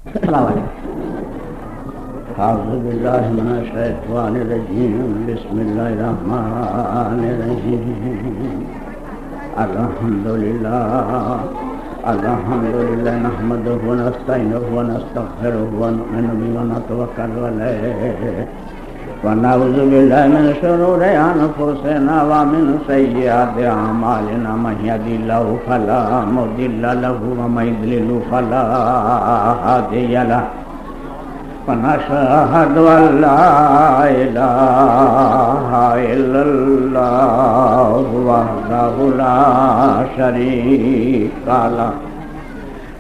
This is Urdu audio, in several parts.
السلام علیکم. اعوذ باللہ من الشیطان الرجیم. بسم اللہ الرحمن الرحیم. الحمدللہ نحمدہ ونستعینہ ونستغفرہ ونؤمن بہ ونتوکل علیہ ونعوذ باللہ من شرور انفسنا ومن سیئات اعمالنا. من یهدہ اللہ فلا مضل له ومن یضلل فلا هادی له. ونشهد أن لا إله إلا الله وحده لا شريك له.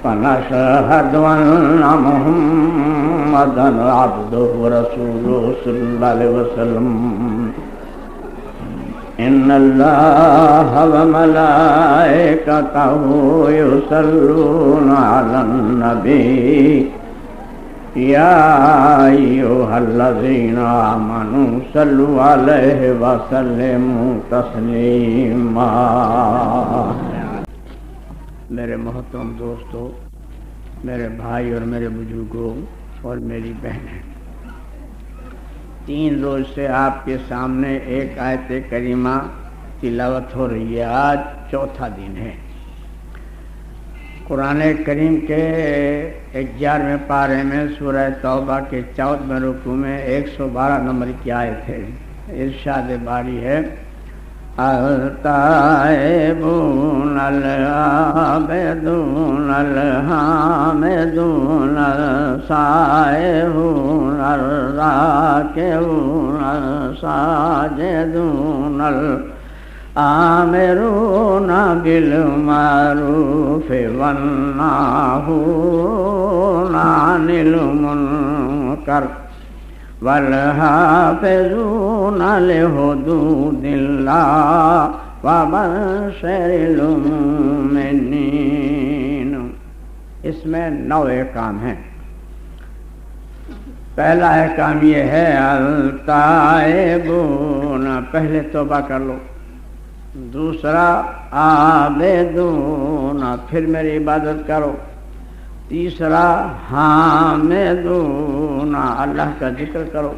ونشهد أن محمدا عبده ورسوله صلى الله عليه وسلم. إن الله وملائكته يصلون على النبي يا أيها الذين آمنوا صلوا عليه وسلموا تسليما. میرے محترم دوستو، میرے بھائی اور میرے بزرگوں اور میری بہنیں، 3 روز سے آپ کے سامنے ایک آیت کریمہ تلاوت ہو رہی ہے. آج چوتھا دن ہے. قرآن کریم کے 11ویں پارے میں سورہ توبہ کے 14ویں رکوع میں 112 نمبر کی آیت ہے. ارشاد باری ہے: التائبون العابدون الحامدون السائحون الراکعون الساجدون آمرون بالمعروف والناہون عن المنکر والحافظون لحدود اللہ وبشر المؤمنین. اس میں 9 احکام ہیں. پہلا احکام یہ ہے التائبون، پہلے توبہ کر لو. دوسرا عابدون، پھر میری عبادت کرو. تیسرا حامدون، اللہ کا ذکر کرو.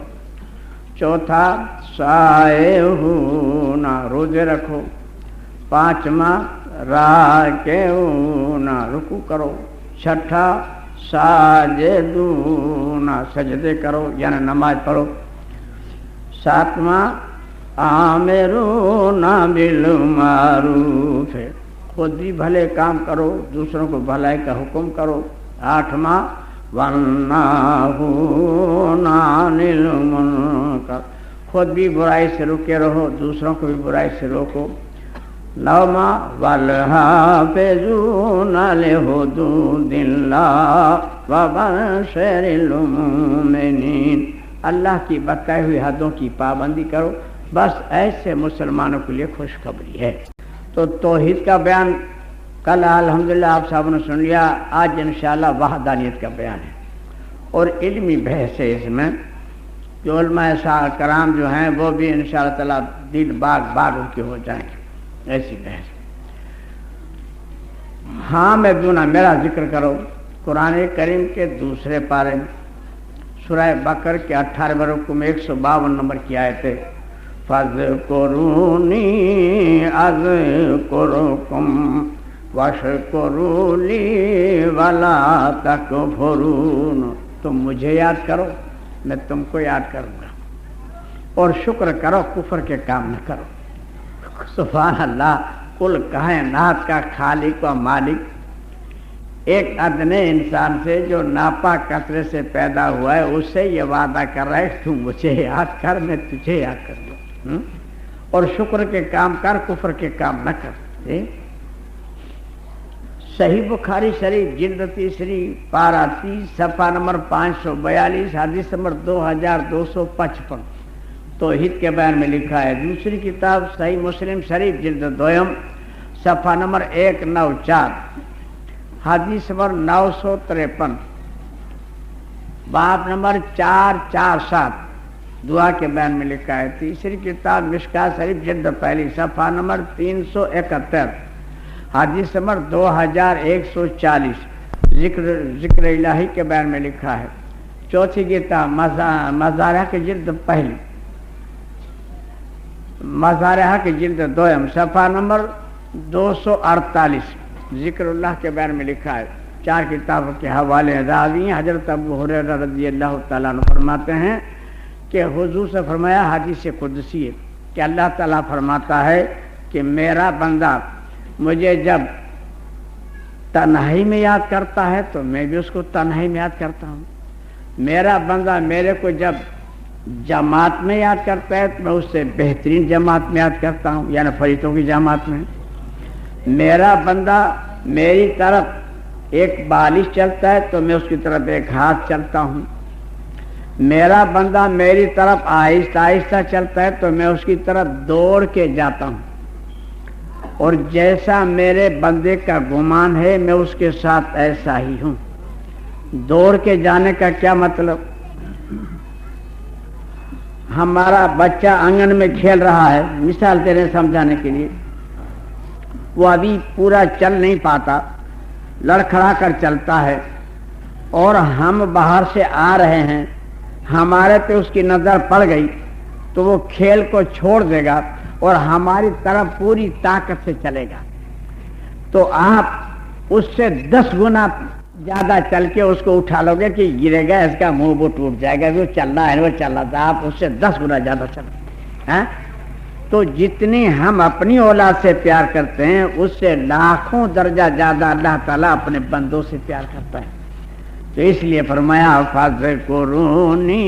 چوتھا سائحون، روزے رکھو. پانچواں راکعون، رکوع کرو. چھٹا ساجدون، سجدے کرو یعنی نماز پڑھو. ساتواں آمرون بالمعروف، خود بھی بھلے کام کرو، دوسروں کو بھلائی کا حکم کرو. 8واں والناہون عن المنکر، خود بھی برائی سے رکے رہو، دوسروں کو بھی برائی سے روکو. 9واں والحافظون لحدود اللہ وبشر المؤمنین، اللہ کی بتائی ہوئی حدوں کی پابندی کرو. بس ایسے مسلمانوں کے لیے خوشخبری ہے. تو توحید کا بیان کل الحمدللہ آپ صاحب نے سن لیا. آج انشاءاللہ وحدانیت کا بیان ہے اور علمی بحث ہے. اس میں جو علماء کرام جو ہیں وہ بھی انشاءاللہ تعالیٰ دل باغ کے ہو جائیں گے. ایسی بحث. ہاں میں دونا میرا ذکر کرو. قرآن کریم کے دوسرے پارے میں سورہ بقرہ کے 18ویں رکوع میں 152 نمبر کی آیت ہے: فَاذْكُرُونِي أَذْكُرْكُمْ وَاشْكُرُوا لِي وَلَا تَكْفُرُونَ. تم مجھے یاد کرو، میں تم کو یاد کروں گا، اور شکر کرو، کفر کے کام نہ کرو. سبحان اللہ. کل کائنات کا خالق و مالک ایک ادنے انسان سے جو ناپاک قطرے سے پیدا ہوا ہے، اس سے یہ وعدہ کر رہا ہے تو مجھے یاد کر، میں تجھے یاد کر دوں، اور شکر کے کام کر، کفر کے کام نہ کر. صحیح بخاری شریف جلد 3 پارہ 30 صفحہ نمبر 542 حدیث نمبر 2255 توحید کے بیان میں لکھا ہے. دوسری کتاب صحیح مسلم شریف جلد 2 صفحہ نمبر 194 حدیث نمبر 953 باب نمبر 447 دعا کے بیان میں لکھا ہے. تیسری کتاب مشکاۃ شریف جلد 1 صفحہ نمبر 371 حدیث نمبر 2140 ذکر الہی کے بارے میں لکھا ہے. چوتھی کتاب مزارہ کی جلد پہلی، مزارہ کی جلد دوم، صفحہ نمبر 248 ذکر اللہ کے بارے میں لکھا ہے. 4 کتابوں کے حوالے راوی حضرت ابو ہریرہ رضی اللہ تعالیٰ عنہ فرماتے ہیں کہ حضور سے فرمایا حدیث قدسی ہے کہ اللہ تعالیٰ فرماتا ہے کہ میرا بندہ مجھے جب تنہائی میں یاد کرتا ہے تو میں بھی اس کو تنہائی میں یاد کرتا ہوں. میرا بندہ میرے کو جب جماعت میں یاد کرتا ہے تو میں اس سے بہترین جماعت میں یاد کرتا ہوں، یعنی فرشتوں کی جماعت میں. میرا بندہ میری طرف ایک بالش چلتا ہے تو میں اس کی طرف ایک ہاتھ چلتا ہوں. میرا بندہ میری طرف آہستہ آہستہ چلتا ہے تو میں اس کی طرف دوڑ کے جاتا ہوں. اور جیسا میرے بندے کا گمان ہے میں اس کے ساتھ ایسا ہی ہوں. دوڑ کے جانے کا کیا مطلب؟ ہمارا بچہ آنگن میں کھیل رہا ہے، مثال دے رہے سمجھانے کے لیے، وہ ابھی پورا چل نہیں پاتا، لڑکھڑا کر چلتا ہے، اور ہم باہر سے آ رہے ہیں، ہمارے پہ اس کی نظر پڑ گئی تو وہ کھیل کو چھوڑ دے گا اور ہماری طرف پوری طاقت سے چلے گا. تو آپ اس سے 10 گنا زیادہ چل کے اس کو اٹھا لو گے کہ گرے گا، اس کا منہ وہ ٹوٹ جائے گا، وہ چل رہا ہے وہ چل رہا تھا، آپ اس سے 10 گنا زیادہ چلو. تو جتنی ہم اپنی اولاد سے پیار کرتے ہیں اس سے لاکھوں درجہ زیادہ اللہ تعالیٰ اپنے بندوں سے پیار کرتا ہے. تو اس لیے فرمایا فاذکرونی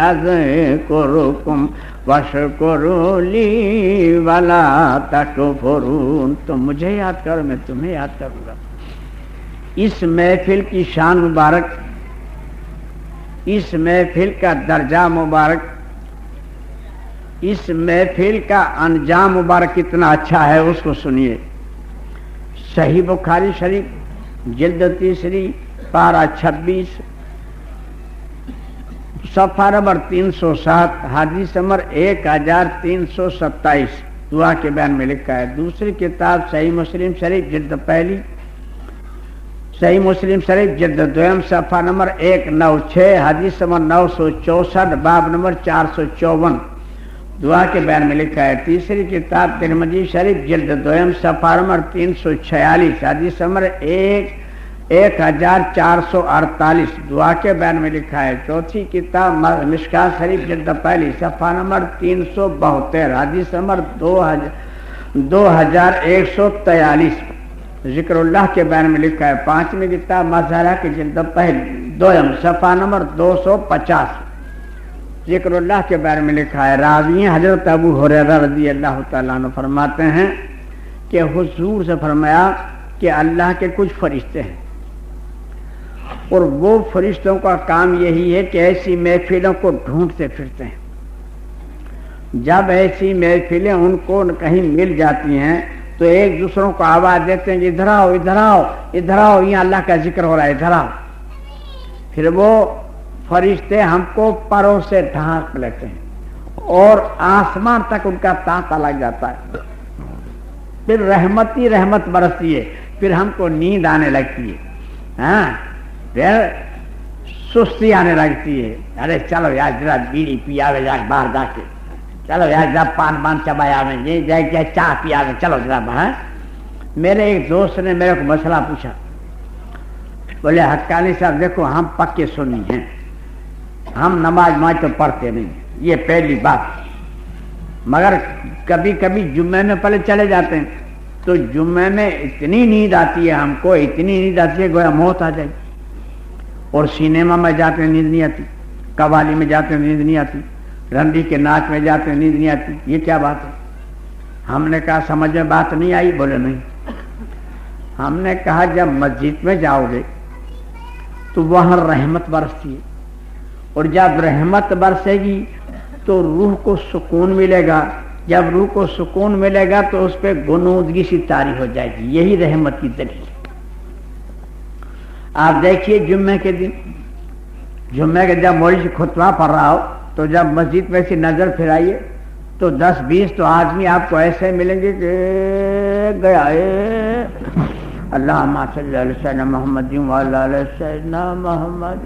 اذکرکم واشکروا لی ولا تکفرون. تم مجھے یاد کرو میں تمہیں یاد کروں گا. اس محفل کی شان مبارک، اس محفل کا درجہ مبارک، اس محفل کا انجام مبارک کتنا اچھا ہے اس کو سنیے. صحیح بخاری شریف جلد 3 پارہ 26 صفحہ نمبر 307 حدیث نمبر 1327 دعا کے بیان میں لکھا ہے. دوسری کتاب صحیح مسلم شریف جلد پہلی، صحیح مسلم شریف جلد دوم صفحہ نمبر 196 حدیث نمبر 964 باب نمبر 454 دعا کے بیان میں لکھا ہے. تیسری کتاب ترمذی شریف جلد دوم صفحہ نمبر 346 حدیث نمبر 1448 دعا کے بیان میں لکھا ہے. چوتھی کتاب مشکات شریف جلد پہلی صفحہ نمبر 372 حدیث نمبر 2143 ذکر اللہ کے بارے میں لکھا ہے. پانچویں کتاب مظہرہ کی جلد پہلی دوم صفحہ نمبر 250 ذکر اللہ کے بارے میں لکھا ہے. راوی حضرت ابو ہریرہ رضی اللہ تعالیٰ عنہ فرماتے ہیں کہ حضور سے فرمایا کہ اللہ کے کچھ فرشتے ہیں اور وہ فرشتوں کا کام یہی ہے کہ ایسی محفلوں کو ڈھونڈتے پھرتے ہیں. جب ایسی محفلیں ان کو کہیں مل جاتی ہیں تو ایک دوسروں کو آواز دیتے ہیں کہ ادھر آؤ ادھر آؤ ادھر آؤ، یہاں اللہ کا ذکر ہو رہا ہے ادھر آؤ. پھر وہ فرشتے ہم کو پروں سے ڈھانپ لیتے ہیں اور آسمان تک ان کا تانتا لگ جاتا ہے. پھر رحمت ہی رحمت برستی ہے، پھر ہم کو نیند آنے لگتی ہے، پھر سستی آنے لگتی ہے. ارے چلو یار ذرا بیڑی پیا جا باہر جا کے، چلو یار ذرا پان چبایا میں جائے چاہ پیا میں، چلو ذرا باہر. میرے ایک دوست نے میرے کو مسئلہ پوچھا، بولے حقانی صاحب دیکھو ہم پکے سنی ہیں، ہم نماز تو پڑھتے نہیں، یہ پہلی بات، مگر کبھی کبھی جمعے میں پہلے چلے جاتے ہیں تو جمعے میں اتنی نیند آتی ہے ہم کو، اتنی نیند آتی ہے گویا موت آ جائے. اور سینما میں جاتے ہیں نیند نہیں آتی، قوالی میں جاتے ہیں نیند نہیں آتی، رنڈی کے ناچ میں جاتے ہیں نیند نہیں آتی. یہ کیا بات ہے؟ ہم نے کہا سمجھ میں بات نہیں آئی؟ بولے نہیں. ہم نے کہا جب مسجد میں جاؤ گے تو وہاں رحمت برستی ہے، اور جب رحمت برسے گی تو روح کو سکون ملے گا. جب روح کو سکون ملے گا تو اس پہ غنودگی سی طاری ہو جائے گی. یہی رحمت کی دلیل ہے. آپ دیکھیے جمعے کے دن، جمعے کے جب مولوی سے خطبہ پڑھ رہا ہو تو جب مسجد میں سے نظر پھرائیے تو 10-20 تو آدمی آپ کو ایسے ملیں گے کہ گیا اللہم صلی علی سیدنا محمد وعلی آلِ سیدنا محمد.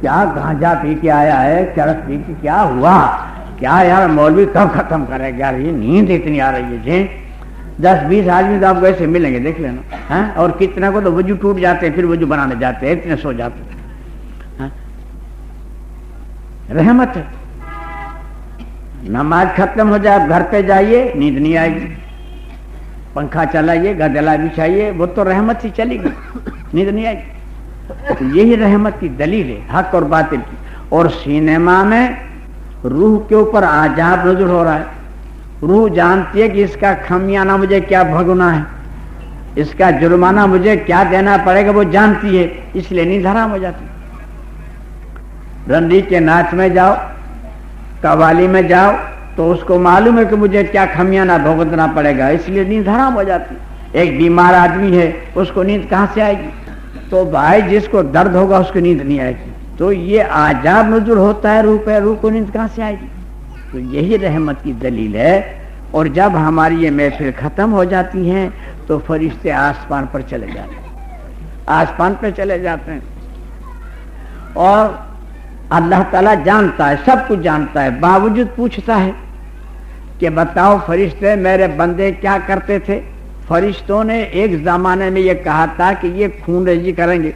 کیا گانجا پی کے آیا ہے, چرس پی کے کیا ہوا, کیا یار مولوی کب ختم کرے گا, یہ نیند اتنی آ رہی ہے جی. 10-20 آدمی تو آپ کو ایسے ملیں گے, دیکھ لینا. اور کتنے کو تو وضو ٹوٹ جاتے ہیں, پھر وضو بنانے جاتے ہیں, اتنے سو جاتے ہیں. رحمت ہے. نماز ختم ہو جائے, گھر پہ جائیے, نیند نہیں آئے گی. پنکھا چلائیے, گدلا بچھائیے, وہ تو رحمت ہی چلے گی, نیند نہیں آئے گی. یہی رحمت کی دلیل ہے, حق اور باطل کی. اور سینما میں روح کے اوپر عذاب نزول ہو رہا ہے. روح جانتی ہے کہ اس کا خمیانہ مجھے کیا بھگنا ہے, اس کا جرمانہ مجھے کیا دینا پڑے گا, وہ جانتی ہے, اس لیے نیند حرام ہو جاتی. رنڈی کے ناچ میں جاؤ, قوالی میں جاؤ, تو اس کو معلوم ہے کہ مجھے کیا خمیانہ بھگتنا پڑے گا, اس لیے نیند حرام ہو جاتی. ایک بیمار آدمی ہے, اس کو نیند کہاں سے آئے گی؟ تو بھائی جس کو درد ہوگا اس کو نیند نہیں آئے گی. تو یہ عذاب نزول ہوتا ہے روح پہ, روح کو نیند کہاں سے آئے گی؟ تو یہی رحمت کی دلیل ہے. اور جب ہماری یہ محفل ختم ہو جاتی ہیں تو فرشتے آسمان پر چلے جاتے ہیں, آسمان پہ چلے جاتے ہیں. اور اللہ تعالیٰ جانتا ہے, سب کچھ جانتا ہے, باوجود پوچھتا ہے کہ بتاؤ فرشتے میرے بندے کیا کرتے تھے. فرشتوں نے ایک زمانے میں یہ کہا تھا کہ یہ خون ریزی کریں گے,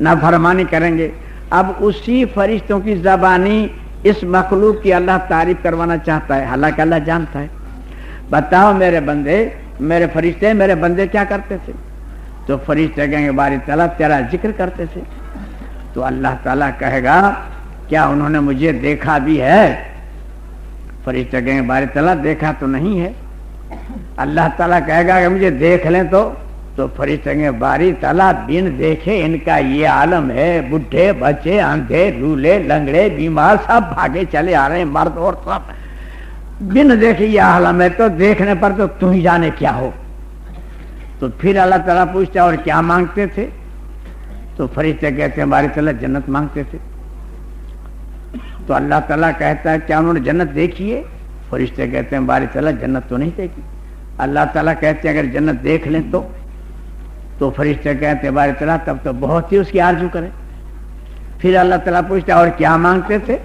نافرمانی کریں گے. اب اسی فرشتوں کی زبانی اس مخلوق کی اللہ تعریف کروانا چاہتا ہے, حالانکہ اللہ جانتا ہے. بتاؤ میرے بندے, میرے فرشتے, میرے بندے کیا کرتے تھے؟ تو فرشتے کہیں گے باری تعالیٰ تیرا ذکر کرتے تھے. تو اللہ تعالیٰ کہے گا کیا انہوں نے مجھے دیکھا بھی ہے؟ فرشتے کہیں گے باری تعالیٰ دیکھا تو نہیں ہے. اللہ تعالیٰ کہے گا کہ مجھے دیکھ لیں تو فرشتے کہیں گے باری تعالیٰ بن دیکھے ان کا یہ عالم ہے, بڈھے بچے, اندھے لولے لنگڑے بیمار سب بھاگے چلے آ رہے ہیں, مرد اور سب بن دیکھے یہ عالم ہے, تو دیکھنے پر تو تم ہی جانے کیا ہو. تو پھر اللہ تعالیٰ پوچھتا اور کیا مانگتے تھے؟ تو فرشتے کہتے ہیں باری تعالیٰ جنت مانگتے تھے. تو اللہ تعالیٰ کہتا ہے کیا انہوں نے جنت دیکھی ہے؟ فرشتے کہتے ہیں باری تعالیٰ جنت تو نہیں دیکھی. اللہ تعالیٰ کہتے ہیں اگر جنت دیکھ لیں تو فرشتے کہتے ہیں باری تعالیٰ تب تو بہت ہی اس کی آرزو کریں. پھر اللہ تعالیٰ پوچھتا ہے اور کیا مانگتے تھے؟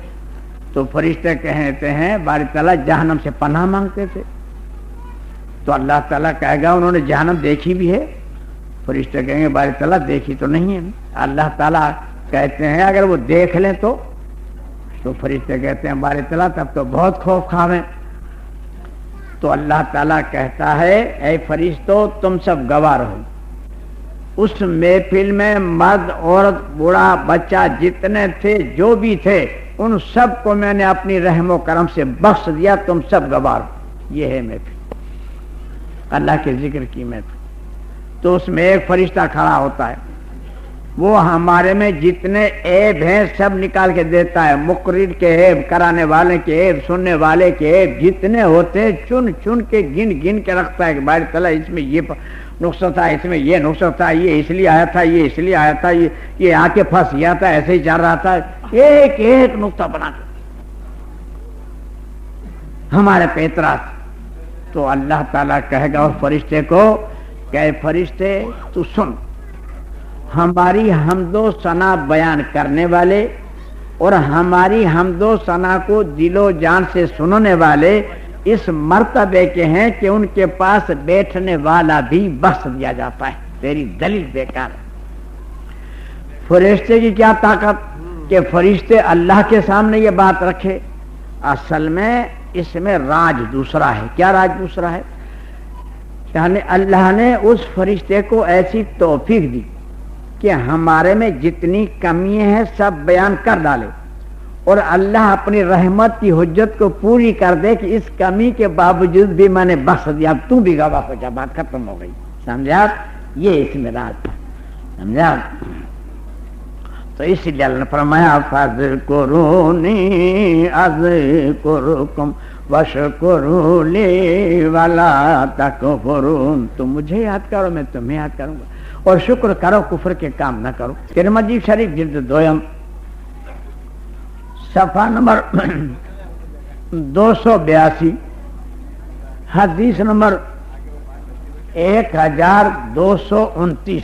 تو فرشتے کہتے ہیں باری تعالیٰ جہنم سے پناہ مانگتے تھے. تو اللہ تعالیٰ کہے گا انہوں نے جہنم دیکھی بھی ہے؟ فرشتے کہیں گے باری تعالیٰ دیکھی تو نہیں ہے. اللہ تعالیٰ کہتے ہیں اگر وہ دیکھ لیں تو فرشتے کہتے ہیں باری تعالیٰ تب تو بہت خوف کھاویں. تو اللہ تعالیٰ کہتا ہے اے فرشتوں تم سب گواہ رہو, اس محفل میں مرد عورت بوڑھا بچہ جتنے تھے جو بھی تھے ان سب کو میں نے اپنی رحم و کرم سے بخش دیا, تم سب گواہ رہو. یہ ہے محفل, اللہ کے ذکر کی محفل. تو اس میں ایک فرشتہ کھڑا ہوتا ہے, وہ ہمارے میں جتنے عیب ہیں سب نکال کے دیتا ہے. مقرر کے عیب, کرانے والے کے عیب, سننے والے کے عیب جتنے ہوتے چن چن کے گن کے رکھتا ہے کہ باری تعالیٰ اس میں یہ نقصہ تھا, اس میں یہ نقصہ تھا, یہ اس لیے آیا تھا, یہ اس لیے آیا تھا, یہ آ کے پھنس گیا تھا, ایسے ہی چل رہا تھا. ایک ایک نقطہ بنا کے ہمارے پہ اعتراض. تو اللہ تعالیٰ کہے گا اور فرشتے کو کہ فرشتے تو سن, ہماری حمد و ثنا بیان کرنے والے اور ہماری حمد و ثنا کو دل و جان سے سننے والے اس مرتبے کے ہیں کہ ان کے پاس بیٹھنے والا بھی بخش دیا جاتا ہے. تیری دلیل بیکار ہے. فرشتے کی کیا طاقت کہ فرشتے اللہ کے سامنے یہ بات رکھے. اصل میں اس میں راج دوسرا ہے. کیا راج دوسرا ہے؟ یعنی اللہ نے اس فرشتے کو ایسی توفیق دی کہ ہمارے میں جتنی کمیاں ہیں سب بیان کر ڈالے, اور اللہ اپنی رحمت کی حجت کو پوری کر دے کہ اس کمی کے باوجود بھی میں نے بخش دیا, تو بھی گواہ ہو جا, بات ختم ہو گئی. سمجھا؟ یہ اس میں راز تھا. سمجھا؟ تو اس لیے اللہ نے فرمایا فاذکرونی اذکرکم واشکروا لی ولا تکفرون. تم مجھے یاد کرو میں تمہیں یاد کروں گا, اور شکر کرو کفر کے کام نہ کرو. ترمذی شریف جلد 2 صفحہ نمبر 282 حدیث نمبر 1229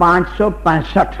565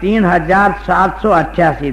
3788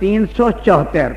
374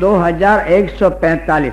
2145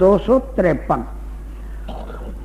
253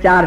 4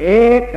1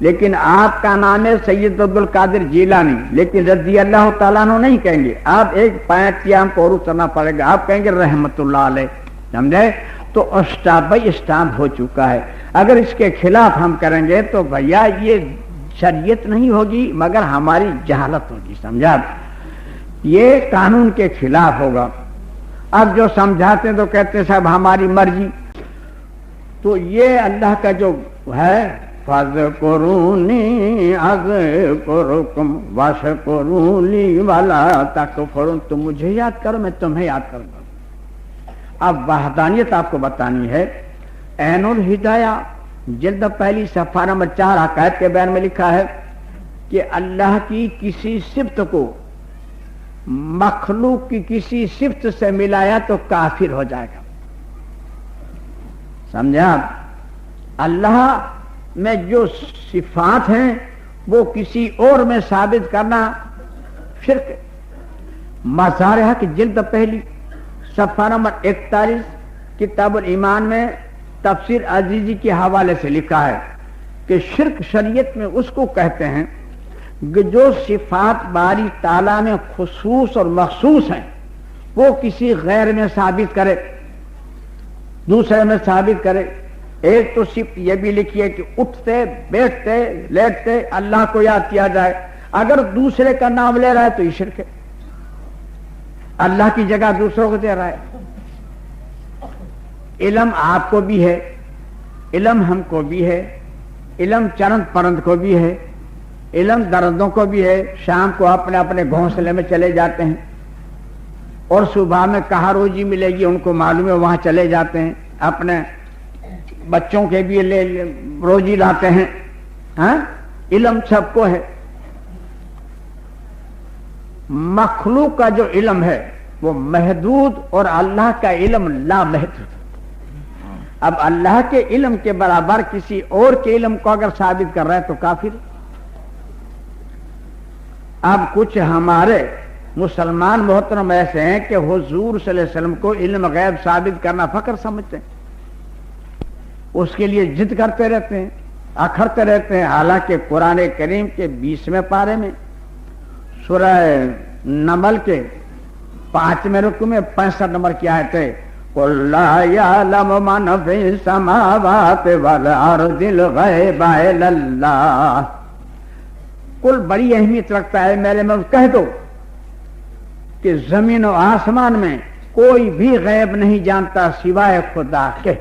لیکن آپ کا نام ہے سید عبد القادر جیلانی، لیکن رضی اللہ تعالیٰ عنہ نہیں کہیں گے، آپ ایک پوائنٹ کی ہم کو عروج کرنا پڑے گا، آپ کہیں گے رحمت اللہ علیہ، سمجھے؟ تو اسٹامپ ہو چکا ہے۔ اگر اس کے خلاف ہم کریں گے تو بھیا یہ شریعت نہیں ہوگی مگر ہماری جہالت ہوگی، سمجھا؟ یہ قانون کے خلاف ہوگا۔ اب جو سمجھاتے ہیں تو کہتے ہیں صاحب ہماری مرضی، تو یہ اللہ کا جو ہے فَاذْكُرُونِي أَذْكُرْكُمْ وَاشْكُرُوا لِي وَلَا تَكْفُرُونِ، تم مجھے یاد کرو میں تمہیں یاد کروں گا۔ اب وحدانیت آپ کو بتانی ہے۔ عین الہدایہ جلد پہلی صفحہ نمبر 4 عقائد کے بیان میں لکھا ہے کہ اللہ کی کسی صفت کو مخلوق کی کسی صفت سے ملایا تو کافر ہو جائے گا، سمجھا؟ اللہ میں جو صفات ہیں وہ کسی اور میں ثابت کرنا شرک ہے۔ مظاہرہ کی جلد پہلی صفحہ نمبر 41 کتاب الایمان میں تفسیر عزیزی کے حوالے سے لکھا ہے کہ شرک شریعت میں اس کو کہتے ہیں کہ جو صفات باری تعالیٰ میں خصوص اور مخصوص ہیں وہ کسی غیر میں ثابت کرے، دوسرے میں ثابت کرے۔ ایک تو صفت یہ بھی لکھی ہے کہ اٹھتے بیٹھتے لیٹتے اللہ کو یاد کیا جائے، اگر دوسرے کا نام لے رہا ہے تو یہ شرک ہے، اللہ کی جگہ دوسروں کو دے رہا ہے۔ علم آپ کو بھی ہے، علم ہم کو بھی ہے، علم چرند پرند کو بھی ہے، علم درندوں کو بھی ہے، شام کو اپنے اپنے گھونسلے میں چلے جاتے ہیں اور صبح میں کہاں روزی ملے گی ان کو معلوم ہے، وہاں چلے جاتے ہیں، اپنے بچوں کے بھی روزی لاتے ہیں۔ ہاں، علم سب کو ہے۔ مخلوق کا جو علم ہے وہ محدود اور اللہ کا علم لامحدود۔ اب اللہ کے علم کے برابر کسی اور کے علم کو اگر ثابت کر رہا ہے تو کافر۔ اب کچھ ہمارے مسلمان محترم ایسے ہیں کہ حضور صلی اللہ علیہ وسلم کو علم غیب ثابت کرنا فخر سمجھتے ہیں، اس کے لیے ضد کرتے رہتے ہیں، اکھڑتے رہتے ہیں، حالانکہ قرآن کریم کے 20ویں پارے میں سورہ نمل کے 5ویں رکوع میں 65 نمبر کی آیت ہے، قُلْ لَا يَعْلَمُ مَنْ فِي السَّمَاوَاتِ وَالْأَرْضِ الْغَيْبَ إِلَّا اللَّهُ۔ کل بڑی اہمیت رکھتا ہے، میرے میں کہہ دو کہ زمین و آسمان میں کوئی بھی غیب نہیں جانتا سوائے خدا کے۔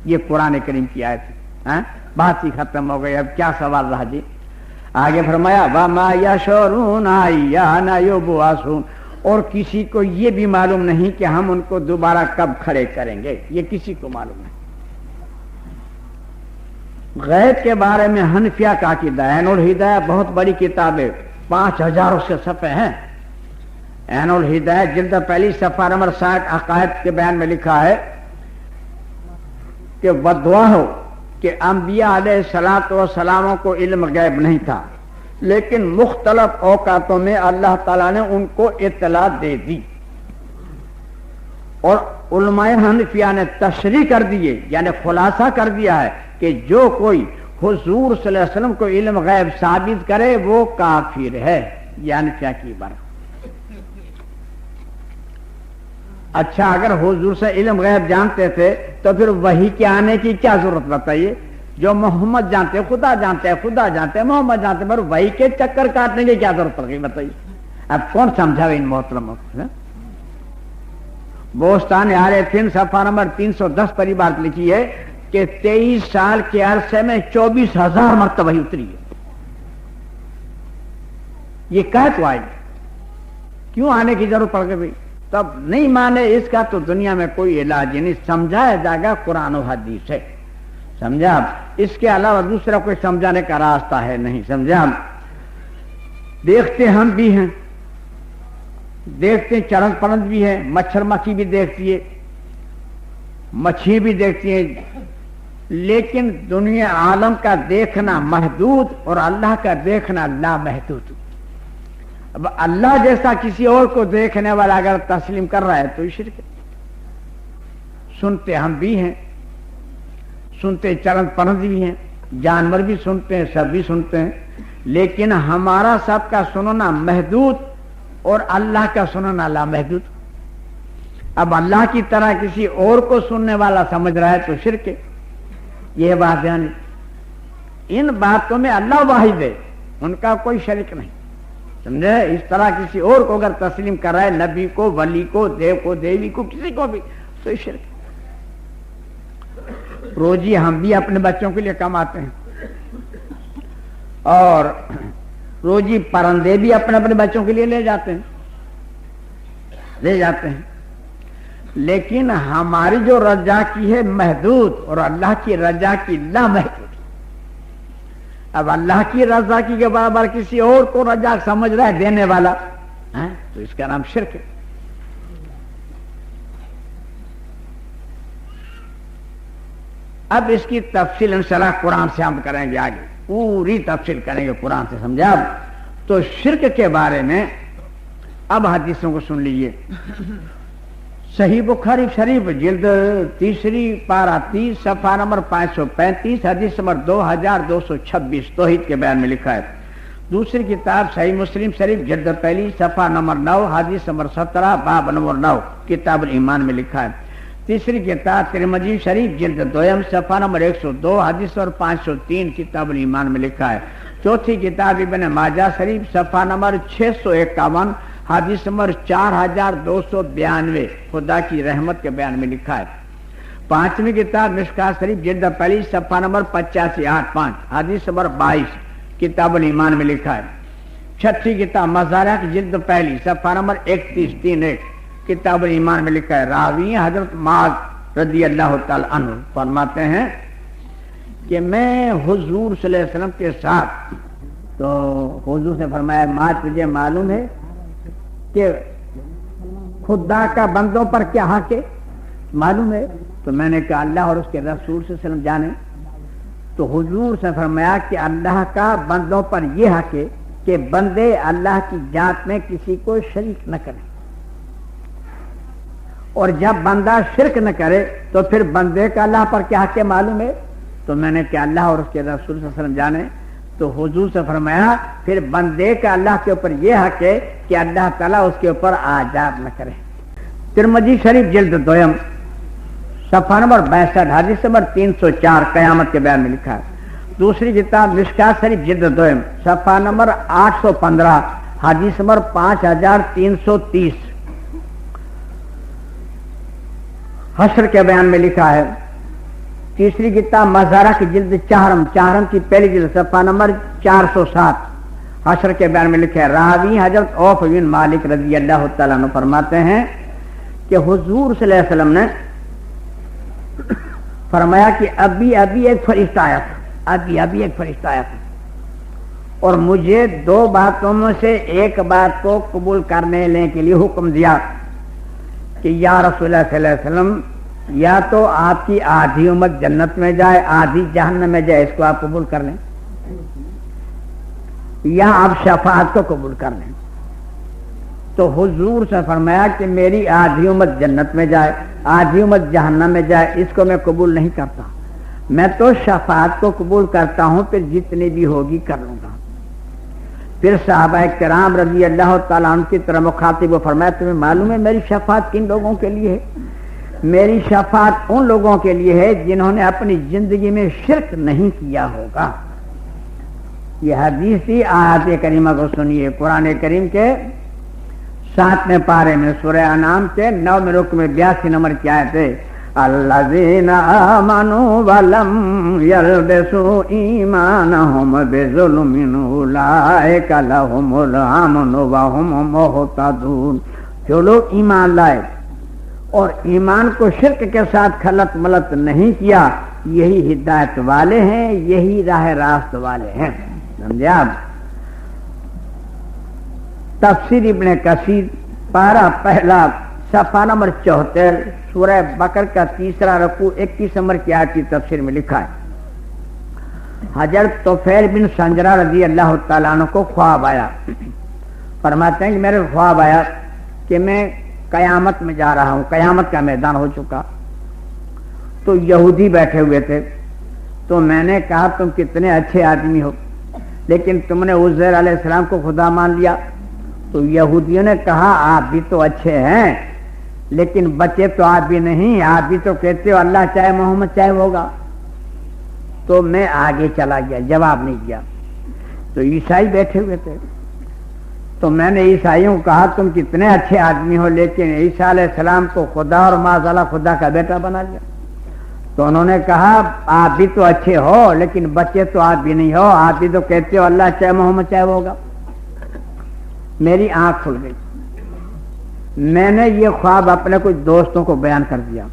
یہ قرآن کریم کی آیت ہے۔ بات ہی ختم ہو گئی، اب کیا سوال رہا جی؟ آگے فرمایا وَمَا يَشْعُرُونَ أَيَّانَ يُبْعَثُونَ، اور کسی کو یہ بھی معلوم نہیں کہ ہم ان کو دوبارہ کب کھڑے کریں گے، یہ کسی کو معلوم نہیں۔ غیب کے بارے میں حنفیہ کا عقیدہ ہے۔ عین الہدایہ بہت بڑی کتاب ہے، 5000 اس کے صفحے ہیں۔ عین الہدایہ جلد پہلی صفحہ نمبر 60 عقائد کے بیان میں لکھا ہے کہ بدعا ہو کہ انبیاء علیہ الصلوۃ والسلام کو علم غیب نہیں تھا، لیکن مختلف اوقاتوں میں اللہ تعالیٰ نے ان کو اطلاع دے دی، اور علماء حنفیہ نے تشریح کر دیے، یعنی خلاصہ کر دیا ہے کہ جو کوئی حضور صلی اللہ علیہ وسلم کو علم غیب ثابت کرے وہ کافر ہے، یعنی کیا کی بات۔ اچھا، اگر حضور سے علم غیب جانتے تھے تو پھر وحی کے آنے کی کیا ضرورت بتائیے؟ جو محمد جانتے خدا جانتے خدا جانتے محمد جانتے، پر وحی کے چکر کاٹنے کی کیا ضرورت پڑ گئی بتائیے؟ اب کون سمجھاوے ان محترموں کو؟ بوستان عارفین صفحہ نمبر 310 پر یہ بات لکھی ہے کہ 23 سال کے عرصے میں 24,000 مرتبہ ہی اتری ہے۔ یہ کہہ تو آئی، کیوں آنے کی ضرورت پڑ گئی؟ تب نہیں مانے اس کا تو دنیا میں کوئی علاج نہیں، سمجھایا جائے گا قرآن و حدیث ہے، سمجھا؟ اس کے علاوہ دوسرا کوئی سمجھانے کا راستہ ہے نہیں، سمجھا؟ دیکھتے ہم بھی ہیں، دیکھتے چرند پرند بھی ہیں، مچھر مکھی بھی دیکھتی ہے، مچھلی بھی دیکھتی ہیں، لیکن دنیا عالم کا دیکھنا محدود اور اللہ کا دیکھنا لامحدود۔ اب اللہ جیسا کسی اور کو دیکھنے والا اگر تسلیم کر رہا ہے تو یہ شرک ہے۔ سنتے ہم بھی ہیں، سنتے چرند پرند بھی ہیں، جانور بھی سنتے ہیں، سب بھی سنتے ہیں، لیکن ہمارا سب کا سننا محدود اور اللہ کا سننا لامحدود۔ اب اللہ کی طرح کسی اور کو سننے والا سمجھ رہا ہے تو شرک ہے، یہ بات یعنی ان باتوں میں اللہ واحد ہے، ان کا کوئی شریک نہیں، سمجھے؟ اس طرح کسی اور کو اگر تسلیم کر رہا ہے، نبی کو، ولی کو، دیو کو، دیوی کو، کسی کو بھی، تو یہ شرک ہے۔ روزی ہم بھی اپنے بچوں کے لیے کماتے ہیں، اور روزی پرندے بھی اپنے اپنے بچوں کے لیے لے جاتے ہیں، لیکن ہماری جو رجا کی ہے محدود اور اللہ کی رجا کی لامحدود۔ اب اللہ کی رضا کی کے برابر کسی اور کو رجا سمجھ رہا ہے دینے والا، تو اس کا نام شرک ہے۔ اب اس کی تفصیل انشاءاللہ قرآن سے ہم کریں گے، آگے پوری تفصیل کریں گے قرآن سے، سمجھا؟ اب تو شرک کے بارے میں اب حدیثوں کو سن لیجئے۔ صحیح بخاری شریف جلد 3 پارہ 30 صفحہ نمبر 535 حدیث نمبر 2226 توحید کے بیان میں لکھا ہے۔ دوسری کتاب صحیح مسلم شریف جلد 1 صفحہ نمبر 9 حدیث نمبر 17 باب نمبر 9 کتاب الایمان میں لکھا ہے۔ تیسری کتاب ترمذی شریف جلد 2 صفحہ نمبر 102 حدیث نمبر 503 کتاب الایمان میں لکھا ہے۔ چوتھی کتاب ابن ماجہ شریف صفحہ نمبر 651 حدیث نمبر 4292 خدا کی رحمت کے بیان میں لکھا ہے۔ پانچویں کتاب مشکات شریف جلد 1 صفحہ نمبر 8585 حدیث نمبر 22 کتاب الایمان میں لکھا ہے۔ چھٹی کتاب مزارع جلد 1 صفحہ نمبر 3131 کتاب الایمان میں لکھا ہے۔ راوی حضرت معاذ رضی اللہ تعالی عنہ فرماتے ہیں کہ میں حضور صلی اللہ علیہ وسلم کے ساتھ، تو حضور نے فرمایا معاذ تجھے معلوم ہے کہ خدا کا بندوں پر کیا حق ہے؟ معلوم ہے؟ تو میں نے کہا اللہ اور اس کے رسول صلی اللہ علیہ وسلم جانے۔ تو حضور سے فرمایا کہ اللہ کا بندوں پر یہ حق ہے کہ بندے اللہ کی ذات میں کسی کو شریک نہ کریں، اور جب بندہ شرک نہ کرے تو پھر بندے کا اللہ پر کیا حق ہے معلوم ہے؟ تو میں نے کہا اللہ اور اس کے رسول صلی اللہ علیہ وسلم جانے۔ تو حضور سے فرمایا پھر بندے کا اللہ کے اوپر یہ حق ہے کہ اللہ تعالیٰ اس کے اوپر عذاب نہ کرے۔ ترمذی شریف جلد 2 صفحہ نمبر 62 حدیث نمبر 304 قیامت کے بیان میں لکھا ہے۔ دوسری کتاب مشکات شریف جلد 2 صفحہ نمبر 815 حدیث نمبر 5330 حشر کے بیان میں لکھا ہے۔ تیسری کتاب مزارع کی جلد 4 کی پہلی جلد صفحہ نمبر 407 حشر کے بیان میں لکھا ہے۔ راوی حضرت عوف بن مالک رضی اللہ تعالیٰ عنہ فرماتے ہیں کہ حضور صلی اللہ علیہ وسلم نے فرمایا کہ ابھی ایک فرشتہ آیا تھا، اور مجھے 2 باتوں میں سے ایک بات کو قبول کرنے کے لیے حکم دیا کہ یا رسول اللہ صلی اللہ علیہ وسلم، یا تو آپ کی آدھی امت جنت میں جائے آدھی جہنم میں جائے، اس کو آپ قبول کر لیں، یا آپ شفاعت کو قبول کر لیں۔ تو حضور سے فرمایا کہ میری آدھی امت جنت میں جائے آدھی امت جہنم میں جائے، اس کو میں قبول نہیں کرتا، میں تو شفاعت کو قبول کرتا ہوں، پھر جتنی بھی ہوگی کر لوں گا۔ پھر صحابہ کرام رضی اللہ تعالیٰ عنہ کی طرح مخاطب و فرمایا تمہیں معلوم ہے میری شفاعت کن لوگوں کے لیے ہے؟ میری شفاعت ان لوگوں کے لیے ہے جنہوں نے اپنی زندگی میں شرک نہیں کیا ہوگا۔ یہ حدیث تھی، آیات کریمہ کو سنیے۔ قرآن کریم کے 7ویں پارے میں سورہ انعام کے 9ویں رکو میں 82 نمبر کی آیت ہے، الذین آمنوا ولم یلبسوا ایمانہم بظلم اولئک لہم الامن وہم مہتدون۔ جو لوگ ایمان لائے اور ایمان کو شرک کے ساتھ خلط ملط نہیں کیا، یہی ہدایت والے ہیں، یہی راہ راست والے ہیں۔ سمجھے آپ؟ تفسیر ابن کثیر پارہ 1 صفحہ نمبر 74 سورہ بقرہ کا 3 رکوع 21 نمبر کی آیت کی تفسیر میں لکھا ہے، حضرت طفیل بن سنجرہ رضی اللہ تعالیٰ عنہ کو خواب آیا۔ فرماتے ہیں کہ میرے خواب آیا کہ میں قیامت میں جا رہا ہوں، قیامت کا میدان ہو چکا، تو یہودی بیٹھے ہوئے تھے، تو میں نے کہا تم کتنے اچھے آدمی ہو، لیکن تم نے عزیر علیہ السلام کو خدا مان لیا۔ تو یہودیوں نے کہا آپ بھی تو اچھے ہیں، لیکن بچے تو آپ بھی نہیں، آپ بھی تو کہتے ہو اللہ چاہے محمد چاہے ہوگا۔ تو میں آگے چلا گیا، جواب نہیں دیا۔ تو عیسائی بیٹھے ہوئے تھے، تو میں نے عیسائیوں کو کہا تم کتنے اچھے آدمی ہو، لیکن عیسیٰ علیہ السلام کو خدا اور معاذ اللہ خدا کا بیٹا بنا لیا۔ تو انہوں نے کہا آپ بھی تو اچھے ہو، لیکن بچے تو آپ بھی نہیں ہو، آپ بھی تو کہتے ہو اللہ چاہے محمد چاہے ہوگا۔ میری آنکھ کھل گئی، میں نے یہ خواب اپنے کچھ دوستوں کو بیان کر دیا،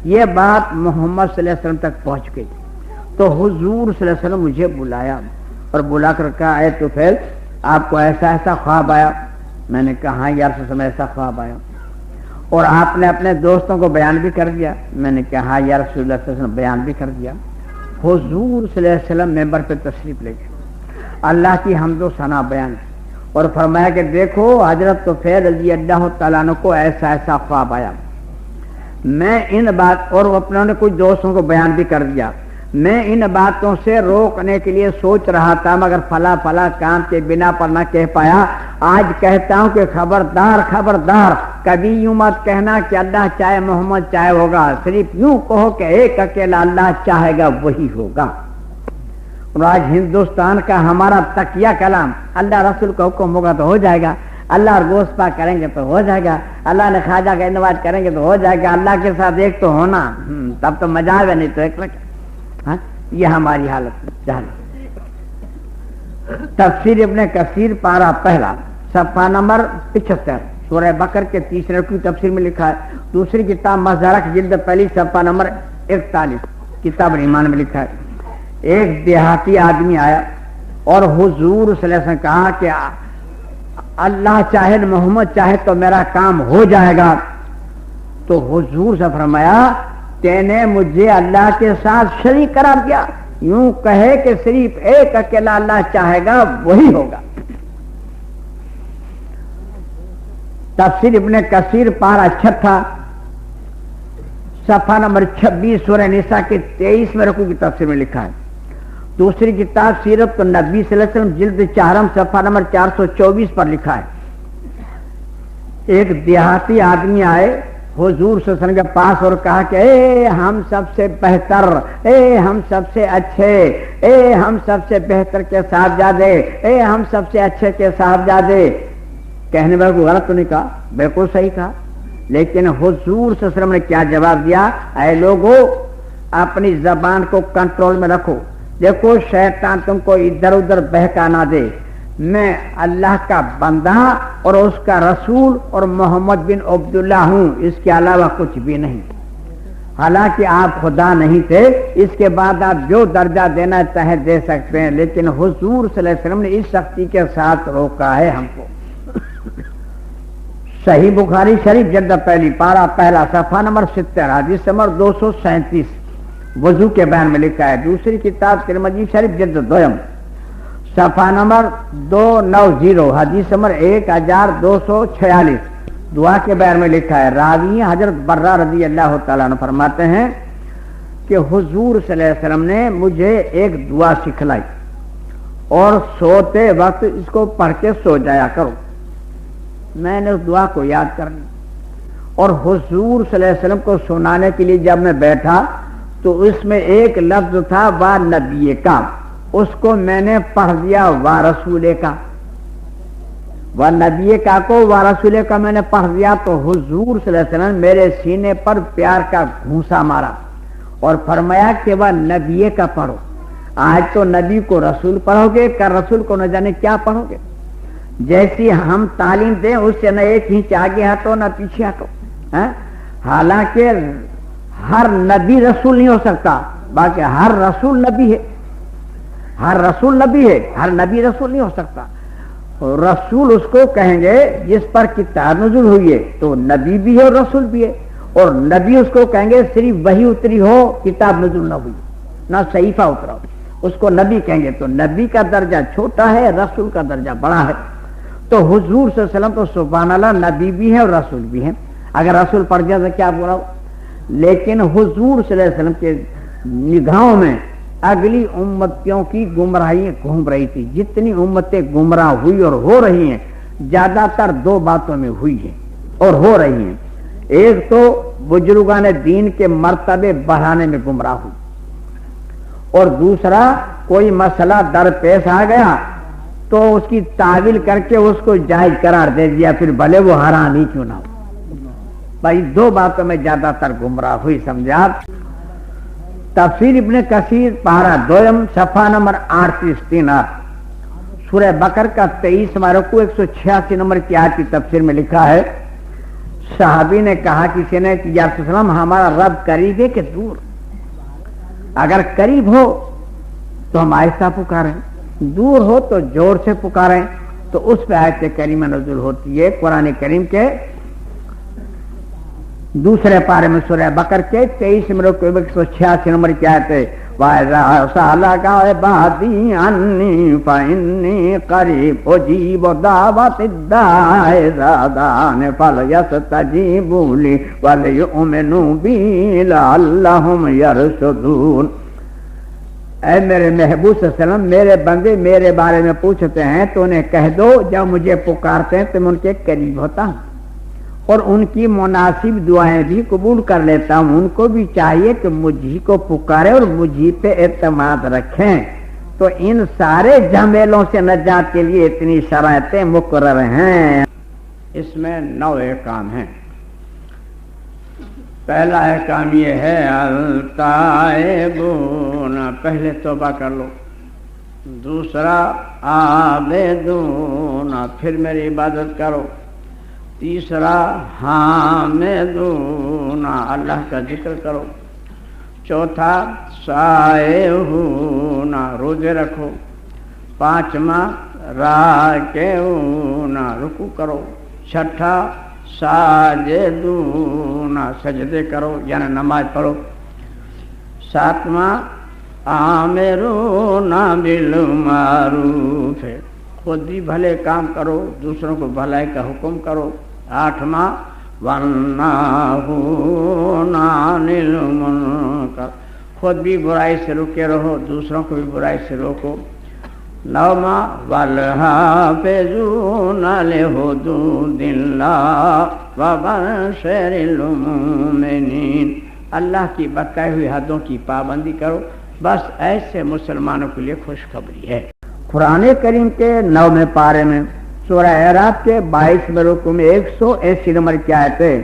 یہ بات محمد صلی اللہ علیہ وسلم تک پہنچ گئی۔ تو حضور صلی اللہ علیہ وسلم مجھے بلایا اور بلا کر کہا اے طفیل آپ کو ایسا ایسا خواب آیا؟ میں نے کہا ہاں یا رسول اللہ ایسا خواب آیا، اور آپ نے اپنے دوستوں کو بیان بھی کر دیا؟ میں نے کہا ہاں یا رسول اللہ صلی اللہ علیہ وسلم بیان بھی کر دیا۔ حضور صلی اللہ علیہ وسلم ممبر پہ تشریف لے گئے، اللہ کی حمد و ثنا بیان کی اور فرمایا کہ دیکھو حضرت طفیل رضی اللہ تعالیٰ عنہ کو ایسا ایسا خواب آیا۔ میں ان بات اور اپنوں نے کچھ دوستوں کو بیان بھی کر دیا، میں ان باتوں سے روکنے کے لیے سوچ رہا تھا مگر فلا فلا کام کے بنا پر نہ کہہ پایا۔ آج کہتا ہوں کہ خبردار خبردار، کبھی یوں مت کہنا کہ اللہ چاہے محمد چاہے ہوگا، صرف یوں کہو کہ ایک اکیلا اللہ چاہے گا وہی ہوگا۔ اور آج ہندوستان کا ہمارا تکیہ کلام اللہ رسول کا حکم ہوگا تو ہو جائے گا، اللہ اور گوشت پاک کریں گے تو ہو جائے گا، اللہ نے خواجہ کا انوائٹ کریں گے تو ہو جائے گا، اللہ کے ساتھ ایک تو ہونا، تب تو مزہ آئے گا، نہیں تو ایک لگا۔ ہاں یہ ہماری حالت ہے۔ تفسیر ابن کثیر پارہ پہلا صفحہ نمبر 75 سورہ بقرہ کے تیسرے رکوع کی تفسیر میں لکھا ہے۔ دوسری کتاب مظہرہ جلد پہلی صفحہ نمبر 41 کتاب ایمان میں لکھا ہے۔ ایک دیہاتی آدمی آیا اور حضور صلی اللہ علیہ وسلم کہا کہ اللہ چاہے محمد چاہے تو میرا کام ہو جائے گا۔ تو حضور سے فرمایا تینے مجھے اللہ کے ساتھ شریک قرار دیا، یوں کہے کہ صرف ایک اکیلا اللہ چاہے گا وہی ہوگا۔ تفسیر ابن کثیر پارہ 6 صفحہ نمبر 26 سورہ نساء کے 23 رکوع کی تفسیر میں لکھا ہے۔ دوسری کتاب سیرت النبی صلی اللہ علیہ وسلم جلد 4 صفحہ نمبر 424 پر لکھا ہے۔ ایک دیہاتی آدمی آئے حضور صلی اللہ علیہ وسلم کے پاس اور کہا کہ اے ہم سب سے بہتر، اے ہم سب سے اچھے، اے ہم سب سے بہتر کے صاحبزادے، اے ہم سب سے اچھے کے صاحبزادے۔ کہنے والے کو غلط تو نہیں کہا، بالکل صحیح کہا، لیکن حضور صلی اللہ علیہ وسلم نے کیا جواب دیا؟ اے لوگو اپنی زبان کو کنٹرول میں رکھو، دیکھو شیطان تم کو ادھر ادھر بہکا نہ دے، میں اللہ کا بندہ اور اس کا رسول اور محمد بن عبداللہ ہوں، اس کے علاوہ کچھ بھی نہیں۔ حالانکہ آپ خدا نہیں تھے، اس کے بعد آپ جو درجہ دینا چاہے دے سکتے ہیں، لیکن حضور صلی اللہ علیہ وسلم نے اس سختی کے ساتھ روکا ہے ہم کو۔ صحیح بخاری شریف جلد پہلی پارہ پہلا صفحہ نمبر 70 حدیث نمبر 237 وضو کے بیان میں لکھا ہے۔ دوسری کتاب ترمذی شریف جلد 2 صفحہ نمبر 290 حدیث نمبر 1246 دعا کے بیان میں لکھا ہے۔ راوی حضرت برہ رضی اللہ تعالیٰ عنہ فرماتے ہیں کہ حضور صلی اللہ علیہ وسلم نے مجھے ایک دعا سکھلائی اور سوتے وقت اس کو پڑھ کے سو جایا کرو۔ میں نے اس دعا کو یاد کر لی اور حضور صلی اللہ علیہ وسلم کو سنانے کے لیے جب میں بیٹھا تو اس میں ایک لفظ تھا وا نبی کا، اس کو میں نے پڑھ دیا وا رسول کا، وا نبی کا کو وا رسول کا میں نے پڑھ دیا۔ تو حضور صلی اللہ علیہ وسلم میرے سینے پر پیار کا گھونسا مارا اور فرمایا کہ وا نبی کا پڑھو۔ آج تو نبی کو رسول پڑھو گے، کر رسول کو نہ جانے کیا پڑھو گے۔ جیسی ہم تعلیم دیں اس سے نہ ایک انچ آگے ہٹو نہ پیچھے ہٹو۔ حالانکہ ہر نبی رسول نہیں ہو سکتا، باقی ہر رسول نبی ہے، ہر رسول نبی ہے، ہر نبی رسول نہیں ہو سکتا۔ رسول اس کو کہیں گے جس پر کتاب نزول ہوئی ہے، تو نبی بھی ہے اور رسول بھی ہے، اور نبی اس کو کہیں گے صرف وہی اتری ہو کتاب نزول نہ ہوئی، نہ صحیفہ اترا ہو، اس کو نبی کہیں گے۔ تو نبی کا درجہ چھوٹا ہے، رسول کا درجہ بڑا ہے۔ تو حضور صلی اللہ علیہ وسلم تو سبحان اللہ نبی بھی ہے اور رسول بھی ہے، اگر رسول پڑھ گیا تو کیا برا ہو۔ لیکن حضور صلی اللہ علیہ وسلم کے نگاہوں میں اگلی امتوں کی گمراہی گھوم رہی تھی. جتنی امتیں گمراہ ہوئی اور ہو رہی ہیں زیادہ تر دو باتوں میں ہوئی ہیں اور ہو رہی ہیں. ایک تو بزرگان دین کے مرتبے بڑھانے میں گمراہ ہوئی, اور دوسرا کوئی مسئلہ درپیش آ گیا تو اس کی تعویل کر کے اس کو جائز قرار دے دیا, پھر بھلے وہ حرام ہی کیوں نہ ہو. بھائی دو باتوں میں زیادہ تر گمراہ ہوئی. سمجھا؟ تفسیر ابن کثیر پارہ 2 صفحہ نمبر 38 سورہ بقرہ کا 23واں رکوع 186 نمبر کی آیت کی تفسیر میں لکھا ہے, صحابی نے کہا کسی نے کہ یا رسول اللہ ہمارا رب قریب ہے کہ دور؟ اگر قریب ہو تو ہم آہستہ پکاریں, دور ہو تو زور سے پکاریں. تو اس پہ آیت کریمہ نزول ہوتی ہے قرآن کریم کے دوسرے پارے میں سورہ بقرہ کے 23 نمبر 186 نمبر کی آیت ہے, وَإِذَا سَأَلَكَ عِبَادِي عَنِّي فَإِنِّي قَرِيبٌ أُجِيبُ دَعْوَةَ الدَّاعِ إِذَا دَعَانِ فَلْيَسْتَجِيبُوا لِي وَلْيُؤْمِنُوا بِي لَعَلَّهُمْ يَرْشُدُونَ. اے میرے محبوب صلی اللہ علیہ وسلم, میرے بندے میرے بارے میں پوچھتے ہیں تو انہیں کہہ دو جب مجھے پکارتے ہیں تو میں ان کے قریب ہوتا ہوں اور ان کی مناسب دعائیں بھی قبول کر لیتا ہوں. ان کو بھی چاہیے کہ مجھے کو پکارے اور مجھے پہ اعتماد رکھیں. تو ان سارے جھمیلوں سے نجات کے لیے اتنی شرائطیں مقرر ہیں. اس میں 9 احکام ہیں. پہلا احکام یہ ہے التائبون, پہلے توبہ کر لو. دوسرا عابدون, پھر میری عبادت کرو. تیسرا حامدون, اللہ کا ذکر کرو. چوتھا سائحون, روزے رکھو. پانچواں راکعون, رکوع کرو. چھٹا ساجدون, سجدے کرو یعنی نماز پڑھو. ساتواں آمرون بالمعروف, خود بھی بھلے کام کرو, دوسروں کو بھلائی کا حکم کرو. آٹھواں والناہون عن المنکر, خود بھی برائی سے رکے رہو, دوسروں کو بھی برائی سے روکو. نوواں والحافظون لحدود اللہ وبشر المؤمنین, اللہ کی بتائی ہوئی حدوں کی پابندی کرو. بس ایسے مسلمانوں کے لیے خوشخبری ہے. قرآن کریم کے 9ویں پارے میں سورہ اعراف کے 22 رکوع میں 180 نمبر کی آیت ہے,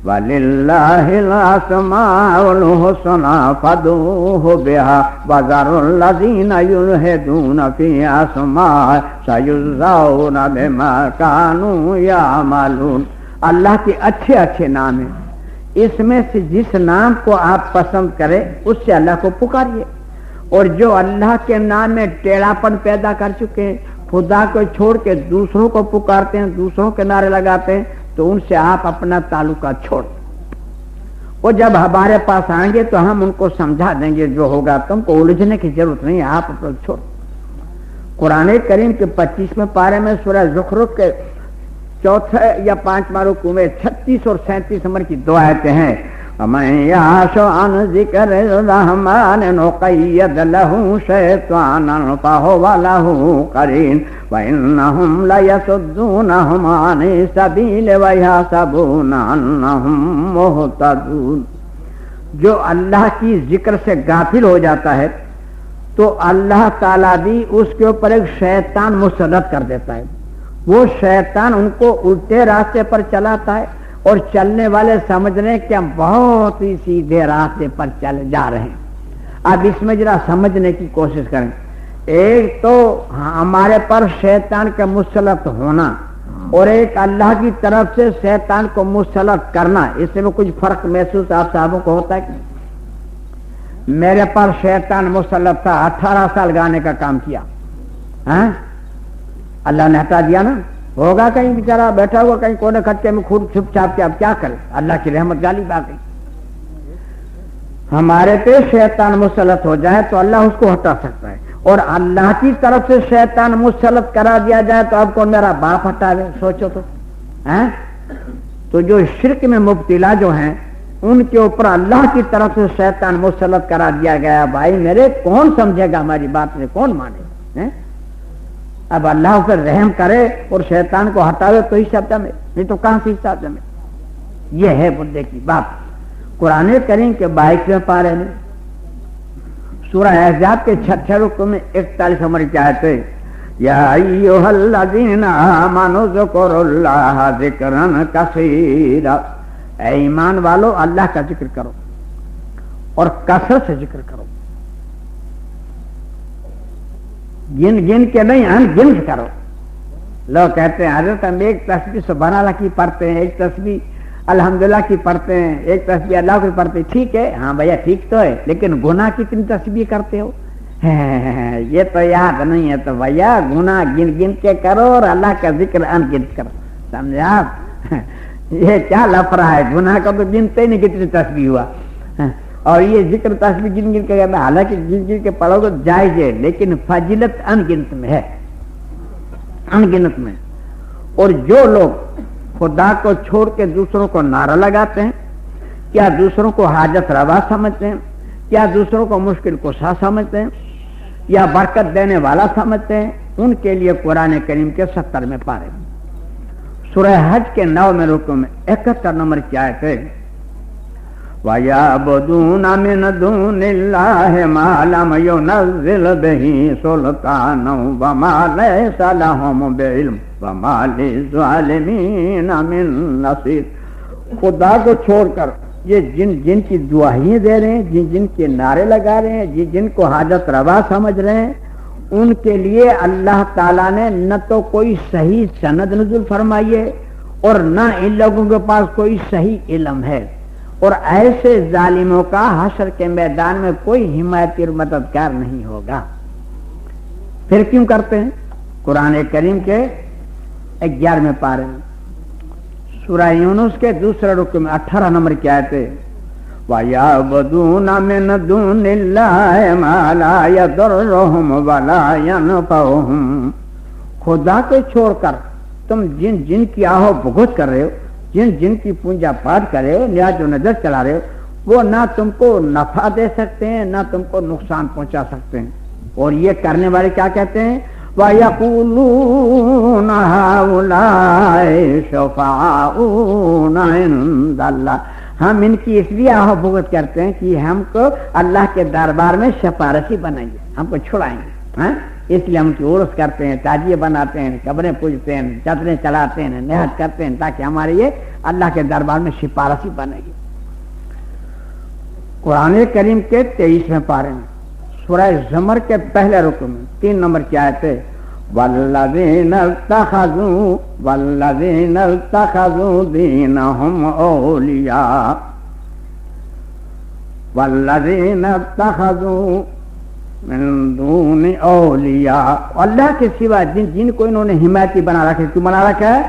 وَلِلَّهِ الْأَسْمَاءُ الْحُسْنَىٰ فَادْعُوهُ بِهَا وَذَرُوا الَّذِينَ يُلْحِدُونَ فِي أَسْمَائِهِ سَيُجْزَوْنَ بِمَا كَانُوا يَعْمَلُونَ. اللہ کے اچھے اچھے نام ہیں, اس میں سے جس نام کو آپ پسند کریں اس سے اللہ کو پکاریے. اور جو اللہ کے نام میں ٹیڑھاپن پیدا کر چکے ہیں, خدا کو چھوڑ کے دوسروں کو پکارتے ہیں, دوسروں کے نعرے لگاتے ہیں, تو ان سے آپ اپنا تعلقات چھوڑ دیں. وہ جب ہمارے پاس آئیں گے تو ہم ان کو سمجھا دیں گے جو ہوگا. تم کو الجھنے کی ضرورت نہیں, آپ اپنا چھوڑ. قرآن کریم کے 25ویں پارے میں سورہ زخرف کے 4 یا 5واں رکوع میں 36 اور 37 نمبر کی 2 آیتیں ہیں. وَمَن يَعْشُ عَنْ ذِكْرِ الرَّحْمَٰنِ نُقَيِّضْ لَهُ شَيْطَانًا فَهُوَ لَهُ قَرِينٌ وَإِنَّهُمْ لَيَصُدُّونَهُمْ عَنِ السَّبِيلِ وَيَحْسَبُونَ أَنَّهُمْ مُهْتَدُونَ. جو اللہ کی ذکر سے غافل ہو جاتا ہے تو اللہ تعالیٰ بھی اس کے اوپر ایک شیطان مسلط کر دیتا ہے. وہ شیطان ان کو الٹے راستے پر چلاتا ہے اور چلنے والے سمجھ رہے ہیں کہ ہم بہت ہی سیدھے راستے پر چل جا رہے ہیں. اب اس میں ذرا سمجھنے کی کوشش کریں. ایک تو ہمارے پر شیطان کا مسلط ہونا اور ایک اللہ کی طرف سے شیطان کو مسلط کرنا, اس میں کچھ فرق محسوس آپ صاحبوں کو ہوتا ہے کہ میرے پر شیطان مسلط تھا, 18 سال گانے کا کام کیا, اللہ نے ہٹا دیا نا. ہوگا کہیں بیچارہ بیٹھا ہوا کہیں کونے کھٹکے میں خود چھپ چھاپ کے, اب کیا کرے, اللہ کی رحمت غالب آ گئی. ہمارے پہ شیطان مسلط ہو جائے تو اللہ اس کو ہٹا سکتا ہے, اور اللہ کی طرف سے شیطان مسلط کرا دیا جائے تو اب کون میرا باپ ہٹا دے. سوچو تو جو شرک میں مبتلا جو ہیں ان کے اوپر اللہ کی طرف سے شیطان مسلط کرا دیا گیا. بھائی میرے کون سمجھے گا ہماری بات میں, کون مانے؟ اب اللہ پر رحم کرے اور شیطان کو ہٹاوے تو حصہ جمے, نہیں تو کہاں سے حصہ جمے. یہ ہے مدعے کی بات. قرآن کریم کے 22ویں پارے میں سورہ احزاب کے 6 رکوع میں 41 نمبر کی آیت ہے, یا ایھا الذین آمنوا اذکروا اللہ ذکرا کثیرا. اے ایمان والو اللہ کا ذکر کرو اور کثرت سے ذکر کرو, گن گن کے نہیں ان گن سے کرو. لوگ کہتے ہیں حضرت ہم ایک تسبیح سبحان اللہ کی پڑھتے ہیں, ایک تسبیح الحمدللہ کی پڑھتے ہیں, ایک تسبیح اللہ کی پڑھتے ہیں. ٹھیک ہے, ہاں بھیا ٹھیک تو ہے, لیکن گناہ کتنی تسبیح کرتے ہو یہ تو یاد نہیں ہے. تو بھیا گناہ گن گن کے کرو اور اللہ کا ذکر ان گن کرو. سمجھے آپ؟ یہ کیا لفڑا ہے, گناہ کا تو گنتے نہیں کتنی تسبیح ہوا, اور یہ ذکر تسبیح گن گن کے کرنا. حالانکہ گن گن کے پڑھو تو جائز ہے, لیکن فضیلت ان گنت میں ہے, ان گنت میں. اور جو لوگ خدا کو چھوڑ کے دوسروں کو نعرہ لگاتے ہیں, کیا دوسروں کو حاجت روا سمجھتے ہیں, کیا دوسروں کو مشکل کشا سمجھتے ہیں, یا برکت دینے والا سمجھتے ہیں, ان کے لیے قرآن کریم کے 70 پارے سورہ حج کے 9 رکوع میں 71 نمبر کی آیت ہے, وَيَعْبُدُونَ مِن دُونِ اللَّهِ مَا لَمْ يُنَزِّلْ بِهِ سُلْطَانًا وَمَا لَيْسَ لَهُم بِعِلْمٍ وَمَا لِلظَّالِمِينَ مِن نَصِيرٍ. خدا کو چھوڑ کر یہ جن کی دعائیں دے رہے ہیں, جن کے نعرے لگا رہے ہیں, جن کو حاجت روا سمجھ رہے ہیں, ان کے لیے اللہ تعالیٰ نے نہ تو کوئی صحیح سند نزول فرمائی ہے اور نہ ان لوگوں کے پاس کوئی صحیح علم ہے. اور ایسے ظالموں کا حشر کے میدان میں کوئی حمایتی اور مددگار نہیں ہوگا. پھر کیوں کرتے ہیں؟ قرآن کریم کے 11 پارے میں سورہ یونس کے 2 رکوع میں 18 نمبر کی آیت ہے, وَيَعْبُدُونَ مِن دُونِ اللَّهِ مَا لَا يَضُرُّهُمْ وَلَا يَنفَعُهُمْ. خدا کو چھوڑ کر تم جن کی آہو بھگت کر رہے ہو, جن کی پونجا پاٹ کر رہے ہو, نیاز و نظر چلا رہے ہو, وہ نہ تم کو نفع دے سکتے ہیں نہ تم کو نقصان پہنچا سکتے ہیں. اور یہ کرنے والے کیا کہتے ہیں, وَيَقُولُونَ هَؤُلَاءِ شُفَعَاؤُنَا عِندَ اللَّهِ. ہم ان کی اس لیے آہو بھگت کرتے ہیں کہ ہم کو اللہ کے دربار میں سفارشی بنائیں گے, ہم کو چھڑائیں گے. اس لیے ہم کی عرس کرتے ہیں, تعزیے بناتے ہیں, قبریں پوجتے ہیں, چادریں چلاتے ہیں, نہاد کرتے ہیں, تاکہ ہمارے یہ اللہ کے دربار میں سفارشی بنے گی. قرآن کریم کے 23 پارے میں سورہ زمر کے 1 رکوع میں 3 نمبر کی آیت ہے, وَالَّذِينَ اتَّخَذُوا دِينَهُمْ أَوْلِيَاءَ وَالَّذِينَ اتَّخَذُوا مِن دُونِ أَوْلِيَاءَ. اللہ کے سوا جن کو انہوں نے حمایتی بنا رکھا ہے, کیوں بنا رکھا ہے؟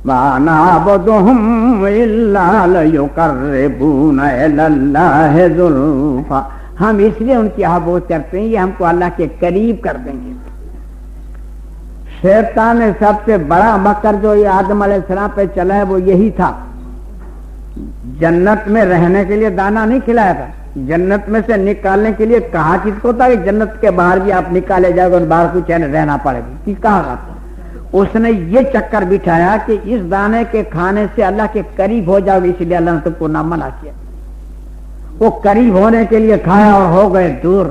مَا نَعْبُدُهُمْ إِلَّا لِيُقَرِّبُونَ إِلَى اللَّهِ زُلْفَىٰ. ہم اس لیے ان کی عبادت کرتے ہیں, یہ ہم کو اللہ کے قریب کر دیں گے. شیطان نے سب سے بڑا مکر جو یہ آدم علیہ السلام پہ چلا ہے وہ یہی تھا. جنت میں رہنے کے لیے دانا نہیں کھلایا تھا, جنت میں سے نکالنے کے لیے کہا کس کو تھا کہ جنت کے باہر بھی آپ نکالے جاؤ گے, باہر کو چین رہنا پڑے گا, کس کہا تھا؟ اس نے یہ چکر بٹھایا کہ اس دانے کے کھانے سے اللہ کے قریب ہو جاؤ گے, اس لیے اللہ نے تم کو نہ منع کیا. وہ قریب ہونے کے لیے کھایا اور ہو گئے دور.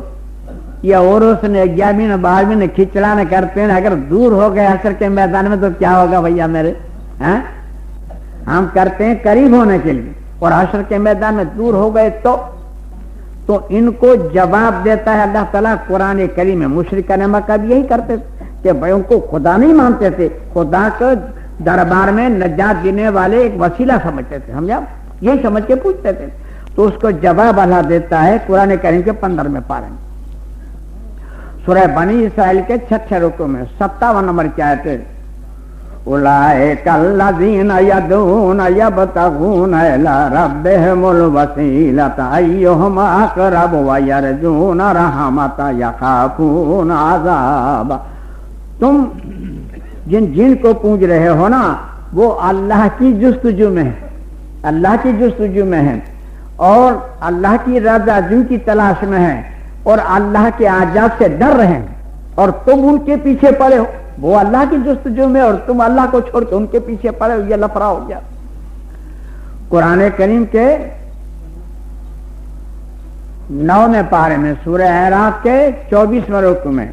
یا اور اس نے 11ویں 12ویں نے کھچڑانے کرتے ہیں, اگر دور ہو گئے حشر کے میدان میں تو کیا ہوگا بھیا میرے؟ ہم کرتے ہیں قریب ہونے کے لیے اور حشر کے میدان میں دور ہو گئے تو ان کو جواب دیتا ہے اللہ تعالیٰ قرآن کریم میں. مشرکان مکہ بھی یہی کرتے تھے کہ بھائی ان کو خدا نہیں مانتے تھے, خدا کو دربار میں نجات دینے والے ایک وسیلہ سمجھتے تھے, سمجھا, یہی سمجھ کے پوچھتے تھے. تو اس کو جواب اللہ دیتا ہے قرآن کریم کے 15 پارے میں سورہ بنی اسرائیل کے 6 رکوع میں 57 نمبر کی آیت ہے, اولئک الذین یدعون یبتغون الی ربہم الوسیلۃ ایہم اقرب ویرجون رحمتہ یخافون عذاب. تم جن کو پوج رہے ہو نا وہ اللہ کی جستجو میں ہے, اللہ کی جستجو میں ہے. اور اللہ کی رضا جن کی تلاش میں ہیں اور اللہ کے عذاب سے ڈر رہے ہیں، اور تم ان کے پیچھے پڑے ہو، وہ اللہ کی جستجو میں اور تم اللہ کو چھوڑ کے ان کے پیچھے پڑے ہو، یہ لفڑا ہو گیا۔ قرآن کریم کے 9ویں پارے میں سورہ اعراف کے 24ویں رکوع میں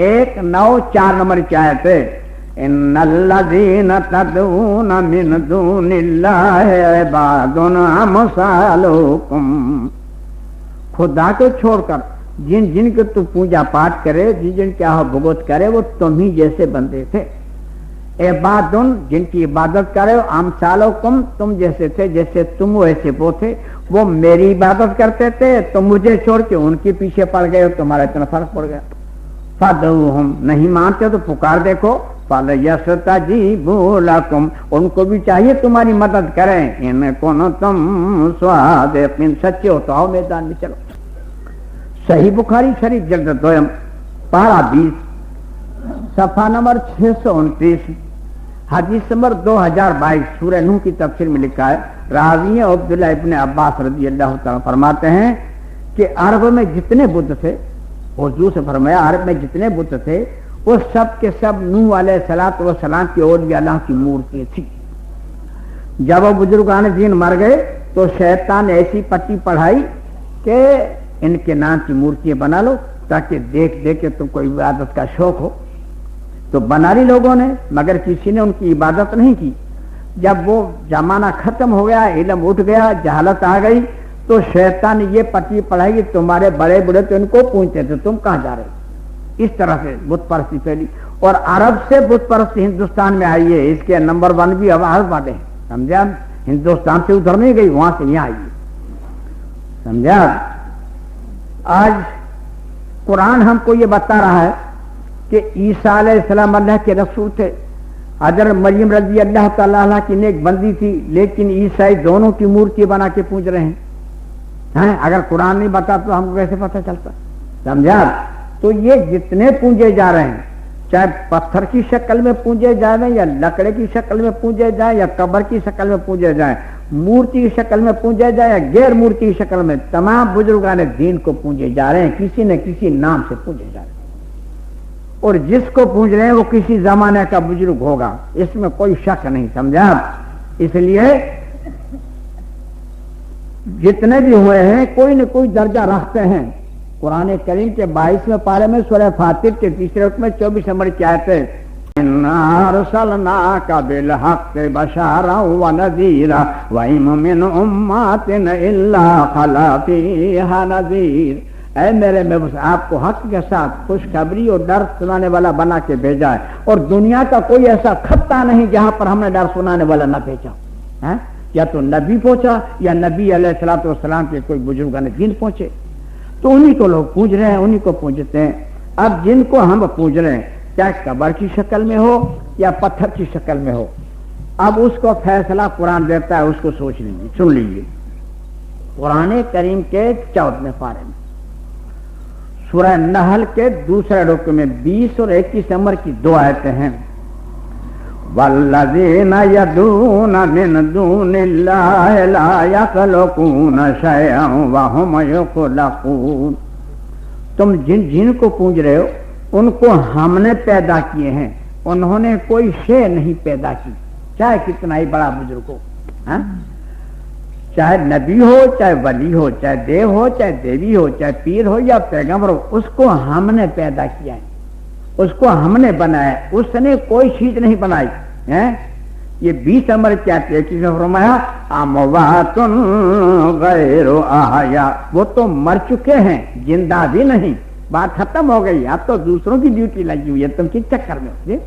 1-9-4 نمبر کی آیت ہے، ان الذین تدعون من دون اللہ عباد امثالکم، خدا کو چھوڑ کر جن جن کو تو پوجا پاٹ کرے، جن جن کے آہ بھگت کرے، وہ تم ہی جیسے بندے تھے، عباد جن کی عبادت کرے، امثالکم تم جیسے تھے، جیسے تم ویسے وہ تھے، وہ میری عبادت کرتے تھے، تم مجھے چھوڑ کے ان کے پیچھے پڑ گئے اور تمہارا اتنا فرق پڑ گیا۔ فادعوہم، نہیں مانتے تو پکار دیکھو، فَلْيَسْتَجِيبُوا لَكُمْ، ان کو بھی چاہیے تمہاری مدد کریں، ان كُنتُمْ صَادِقِينَ، سچے ہو تو آؤ میدان میں چلو۔ صحیح بخاری شریف جلد 2 پارہ 20 صفحہ نمبر 629 حدیث نمبر 2022 سورہ نوح کی تفسیر میں لکھا ہے، راوی عبداللہ ابن عباس رضی اللہ تعالیٰ فرماتے ہیں کہ عرب میں جتنے بت تھے، حضور سے فرمایا عرب میں جتنے بت تھے وہ سب کے سب نوح علیہ الصلوۃ والسلام کی اولیاء اللہ کی مورتی تھی۔ جب وہ بزرگان دین مر گئے تو شیطان نے ایسی پٹی پڑھائی کہ ان کے نام کی مورتیاں بنا لو تاکہ دیکھ دیکھ کے تم کو عبادت کا شوق ہو، تو بنا لی لوگوں نے، مگر کسی نے ان کی عبادت نہیں کی۔ جب وہ زمانہ ختم ہو گیا، علم اٹھ گیا، جہالت آ گئی، تو شیطان نے یہ پٹی پڑھائی کہ تمہارے بڑے بڑے تو ان کو پوچھتے تھے تم کہاں جا رہے، اس طرح سے بت پرستی پھیلی، اور عرب سے بت پرستی ہندوستان میں آئی ہے، اس کے نمبر 1 بھی اب عرب والے ہیں، سمجھا؟ ہندوستان سے ادھر نہیں گئی، وہاں سے یہاں آئی ہے، سمجھا؟ آج قرآن ہم کو یہ بتا رہا ہے کہ عیسیٰ علیہ السلام اللہ کے رسول تھے، حضرت مریم رضی اللہ تعالیٰ عنہ کی نیک بندی تھی، لیکن عیسائی دونوں کی مورتی بنا کے پوج رہے ہیں۔ اگر قرآن نہیں بتا تو ہم کو کیسے پتہ چلتا، سمجھا؟ تو یہ جتنے پوجے جا رہے ہیں، چاہے پتھر کی شکل میں پوجے جائیں یا لکڑے کی شکل میں پوجے جائیں یا قبر کی شکل میں پوجے جائیں، مورتی کی شکل میں پوجے جائیں یا غیر مورتی کی شکل میں، تمام بزرگان دین کو پوجے جا رہے ہیں، کسی نہ کسی نام سے پوجے جا رہے ہیں، اور جس کو پوج رہے ہیں وہ کسی زمانے کا بزرگ ہوگا، اس میں کوئی شک نہیں، سمجھا؟ اس لیے جتنے بھی ہوئے ہیں کوئی نہ کوئی درجہ رکھتے ہیں۔ قرآن کریم کے 22ویں پارے میں سورہ فاطر کے 3 رکوع میں 24 نمبر کی آیت ہے، اِنَّا أَرْسَلْنَاكَ بِالْحَقِّ بَشَارًا وَنَذِيرًا وَإِن مِّنْ أُمَّةٍ إِلَّا خَلَا فِيهَا نَذِيرٌ، اے میرے میں بس آپ کو حق کے ساتھ خوشخبری اور ڈر سنانے والا بنا کے بھیجا ہے، اور دنیا کا کوئی ایسا خطہ نہیں جہاں پر ہم نے ڈر سنانے والا نہ بھیجا، یا تو نبی پہنچا یا نبی علیہ الصلوۃ والسلام کے کوئی بزرگان دین پہنچے، تو انہی کو لوگ پوج رہے ہیں، انہی کو پوجتے ہیں۔ اب جن کو ہم پوج رہے ہیں چاہے قبر کی شکل میں ہو یا پتھر کی شکل میں ہو، اب اس کو فیصلہ قرآن دیتا ہے، اس کو سوچ لیجیے، سن لیجیے۔ قرآن کریم کے 14ویں پارے میں سورہ نحل کے 2 رکوع میں 20 اور 21 نمبر کی 2 آیتیں ہیں، وَالَّذِينَ يَدْعُونَ مِن دُونِ اللَّهِ لَا يَخْلُقُونَ شَيْئًا وَهُمْ يُخْلَقُونَ، تم جن جن کو پوج رہے ہو ان کو ہم نے پیدا کیے ہیں، انہوں نے کوئی شے نہیں پیدا کی، چاہے کتنا ہی بڑا بزرگ ہو، چاہے نبی ہو، چاہے ولی ہو، چاہے دیو ہو، چاہے دیوی ہو، چاہے پیر ہو یا پیغمبر ہو، اس کو ہم نے پیدا کیا ہے، اس کو ہم نے بنایا، اس نے کوئی چیز نہیں بنائی ہے۔ یہ 20 نمبر کیا تھے، کسی نے فرمایا اموات غیر احیاء، وہ تو مر چکے ہیں، زندہ بھی نہیں، بات ختم ہو گئی، اب تو دوسروں کی ڈیوٹی لگی ہوئی ہے، تم کس چکر میں ہو؟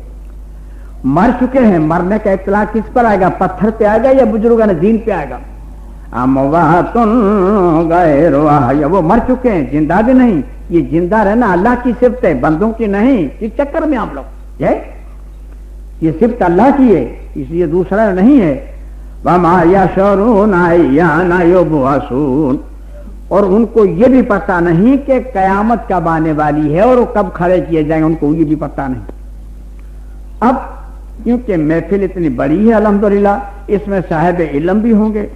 مر چکے ہیں، مرنے کا اطلاع کس پر آئے گا؟ پتھر پہ آئے گا یا بزرگان دین پہ آئے گا؟ اموات غیر احیاء، وہ مر چکے ہیں، زندہ بھی نہیں۔ یہ زندہ رہنا اللہ کی صفت ہے، بندوں کی نہیں، کس چکر میں آپ لوگ؟ یہ صفت اللہ کی ہے، اس لیے دوسرا نہیں ہے۔ وما یشعرون ایان یبعثون، اور ان کو یہ بھی پتہ نہیں کہ قیامت کب آنے والی ہے اور وہ کب کھڑے کیے جائیں، ان کو یہ بھی پتہ نہیں۔ اب کیونکہ محفل اتنی بڑی ہے الحمدللہ، اس میں صاحب علم بھی ہوں گے،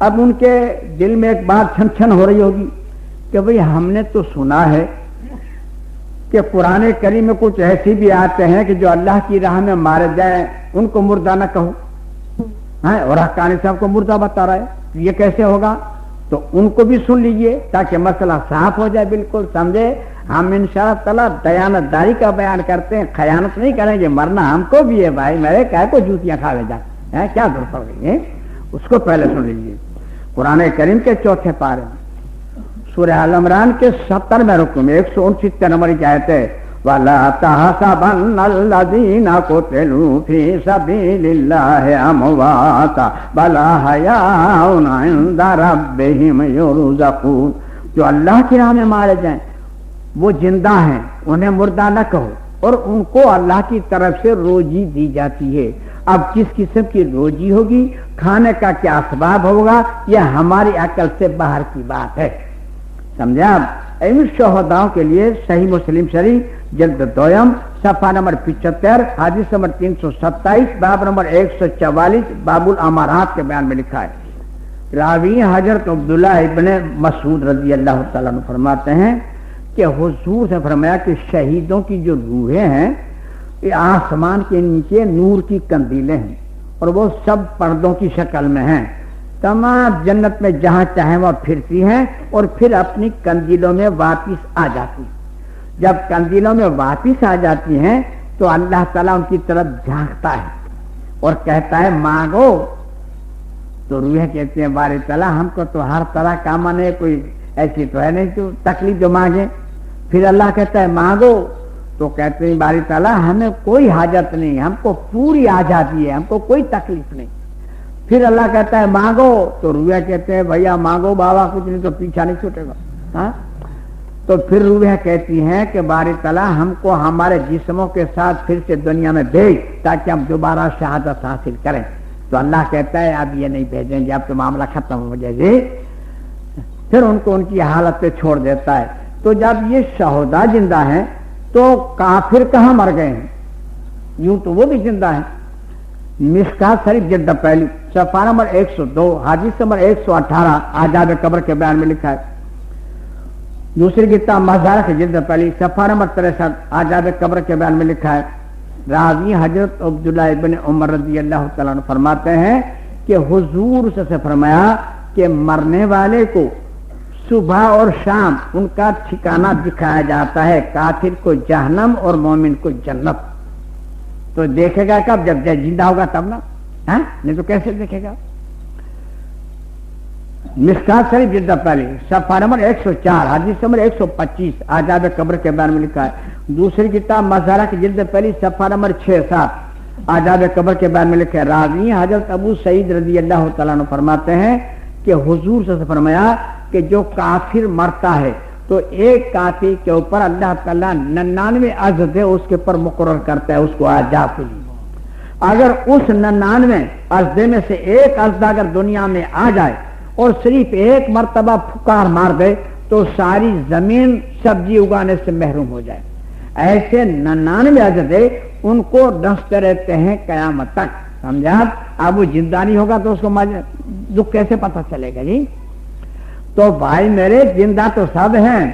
اب ان کے دل میں ایک بات چھن چھن ہو رہی ہوگی کہ بھئی ہم نے تو سنا ہے کہ قرآن کریم میں کچھ ایسی بھی آتے ہیں کہ جو اللہ کی راہ میں مارے جائیں ان کو مردہ نہ کہو، اور حقانی صاحب کو مردہ بتا رہا ہے، یہ کیسے ہوگا؟ تو ان کو بھی سن لیجئے تاکہ مسئلہ صاف ہو جائے، بالکل سمجھے۔ ہم انشاءاللہ تعالیٰ دیانتداری کا بیان کرتے ہیں، خیانت نہیں کریں گے، مرنا ہم کو بھی ہے بھائی، میرے کہے کو جوتیاں کھاوے جا، کیا ضرورت پڑ گئی ہے؟ اس کو پہلے سن لیجئے۔ قرآن کریم کے چوتھے پارے میں سورہ آل عمران کے 70 رکوع میں 169 نمبر کی آیت ہے، وَلَا تَحْسَبَنَّ الَّذِينَ قُتِلُوا فِي سَبِيلِ اللَّهِ أَمْوَاتًا بَلْ أَحْيَاءٌ عِندَ رَبِّهِمْ يُرْزَقُونَ۔ جو اللہ کی راہ میں مارے جائیں وہ زندہ ہیں، انہیں مردہ نہ کہو، اور ان کو اللہ کی طرف سے روزی دی جاتی ہے۔ اب کس قسم کی روزی ہوگی، کھانے کا کیا اسباب ہوگا، یہ ہماری عقل سے باہر کی بات ہے، سمجھا؟ اب شہداؤں کے لیے صحیح مسلم شریف جلد دویم صفحہ نمبر 75 حدیث نمبر 327 باب نمبر 144 باب الامارات کے بیان میں لکھا ہے، راوی حضرت عبداللہ ابن مسعود رضی اللہ تعالیٰ عنہ فرماتے ہیں کہ حضور سے فرمایا کہ شہیدوں کی جو روحیں ہیں یہ آسمان کے نیچے نور کی کندیلیں ہیں، اور وہ سب پردوں کی شکل میں ہیں، تمام جنت میں جہاں چاہیں وہ پھرتی ہیں اور پھر اپنی کندیلوں میں واپس آ جاتی ہیں۔ جب کندیلوں میں واپس آ جاتی ہیں تو اللہ تعالیٰ ان کی طرف جھانکتا ہے اور کہتا ہے مانگو، تو روحیں کہتے ہیں باری تعالیٰ ہم کو تو ہر طرح کا من ہے، کوئی ایسی تو ہے نہیں تو تکلیف جو مانگے۔ پھر اللہ کہتا ہے مانگو، تو کہتے ہیں باری تعالیٰ ہمیں کوئی حاجت نہیں، ہم کو پوری آزادی ہے، ہم کو کوئی تکلیف نہیں۔ پھر اللہ کہتا ہے مانگو، تو روحیں کہتے ہیں بھیا مانگو بابا، کچھ نہیں تو پیچھا نہیں چھوٹے گا۔ تو پھر روحیں کہتی ہیں کہ باری تعالیٰ ہم کو ہمارے جسموں کے ساتھ پھر سے دنیا میں بھیج تاکہ ہم دوبارہ شہادت حاصل کریں۔ تو اللہ کہتا ہے اب یہ نہیں بھیجیں گے، اب تو معاملہ ختم ہو جائے گی۔ پھر ان کو ان کی حالت پہ چھوڑ دیتا ہے۔ تو جب یہ شہداء زندہ ہیں تو کافر کہاں مر گئے ہیں؟ یوں تو وہ بھی زندہ ہیں۔ مشکات شریف جلد پہلی صفحہ نمبر 102 حدیث نمبر 118 عذاب قبر کے بیان میں لکھا ہے۔ دوسری کتاب مزارہ کی جلد پہلی صفحہ نمبر 63 عذاب قبر کے بیان میں لکھا ہے، راوی حضرت عبداللہ ابن عمر رضی اللہ تعالیٰ عنہ فرماتے ہیں کہ حضور سے فرمایا کہ مرنے والے کو صبح اور شام ان کا ٹھکانہ دکھایا جاتا ہے، کافر کو جہنم اور مومن کو جنت۔ تو دیکھے گا کب؟ جب زندہ ہوگا تب نا، نہیں تو کیسے دیکھے گا؟ مشکات شریف جلد پہلی صفحہ نمبر 104 حدیث نمبر 125 عذاب قبر کے بارے میں لکھا ہے۔ دوسری کتاب مزارہ کی جلد پہلی صفحہ نمبر 6-7 عذاب قبر کے بارے میں لکھا ہے، راوی حضرت ابو سعید رضی اللہ تعالیٰ عنہ فرماتے ہیں کہ حضور سے فرمایا کہ جو کافر مرتا ہے تو ایک کافر کے اوپر اللہ تعالیٰ 99 عزد اس کے اوپر مقرر کرتا ہے، اس کو عذاب کے لیے۔ اگر اس 99 عزدے میں سے ایک عزد اگر دنیا میں آ جائے اور صرف ایک مرتبہ پھکار مار دے تو ساری زمین سبزی اگانے سے محروم ہو جائے۔ ایسے 99 عزدے ان کو ڈستے رہتے ہیں قیامت تک، سمجھا؟ اب وہ زندہ نہیں ہوگا تو اس کو دکھ کیسے پتہ چلے گا جی؟ تو بھائی میرے زندہ تو سب ہیں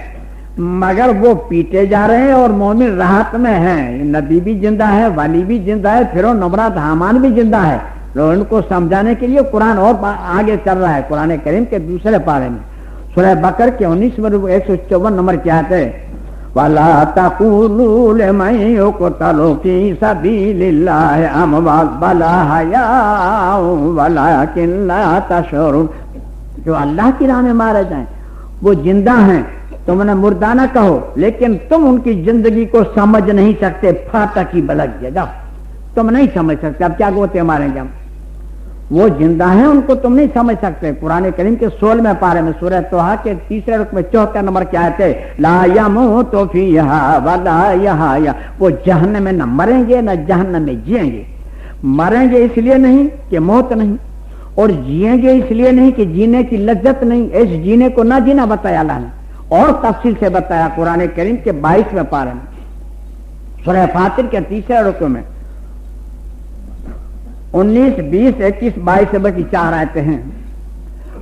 مگر وہ پیٹے جا رہے ہیں اور مومن راحت میں ہیں۔ نبی بھی زندہ ہے، ولی بھی زندہ ہے، فرعون نمرود حامان بھی زندہ ہے۔ ان کو سمجھانے کے لیے قرآن اور آگے چل رہا ہے۔ قرآن کریم کے دوسرے پارے میں سورہ بقرہ کے 154 نمبر کی آیت ہے، وَلَا تَقُولُوا لِمَن يُقْتَلُ فِي سَبِيلِ اللَّهِ أَمْوَاتٌ بَلْ أَحْيَاءٌ وَلَٰكِن لَّا تَشْعُرُونَ۔ جو اللہ کی راہ میں مارے جائیں وہ زندہ ہیں، تم انہیں مردہ نہ کہو، لیکن تم ان کی زندگی کو سمجھ نہیں سکتے، پھاٹک کی بلک دے جاؤ، تم نہیں سمجھ سکتے۔ اب کیا گوتے ماریں گے ہم؟ وہ زندہ ہیں، ان کو تم نہیں سمجھ سکتے۔ قرآن کریم کے 16ویں پارے میں سورہ طٰہٰ کے 3 رکوع میں 74 نمبر کی آیت ہے، لا يموت فیہا ولا یحیا۔ وہ جہنم میں نہ مریں گے نہ جہنم میں جئیں گے۔ مریں گے اس لیے نہیں کہ موت نہیں، اور جئیں گے اس لیے نہیں کہ جینے کی لذت نہیں۔ اس جینے کو نہ جینا بتایا اللہ نے، اور تفصیل سے بتایا قرآن کریم کے 22ویں پارے میں سورہ فاطر کے 3 رکوع میں 19، 20، 21، 22 سے بڑی 4 آیتیں ہیں۔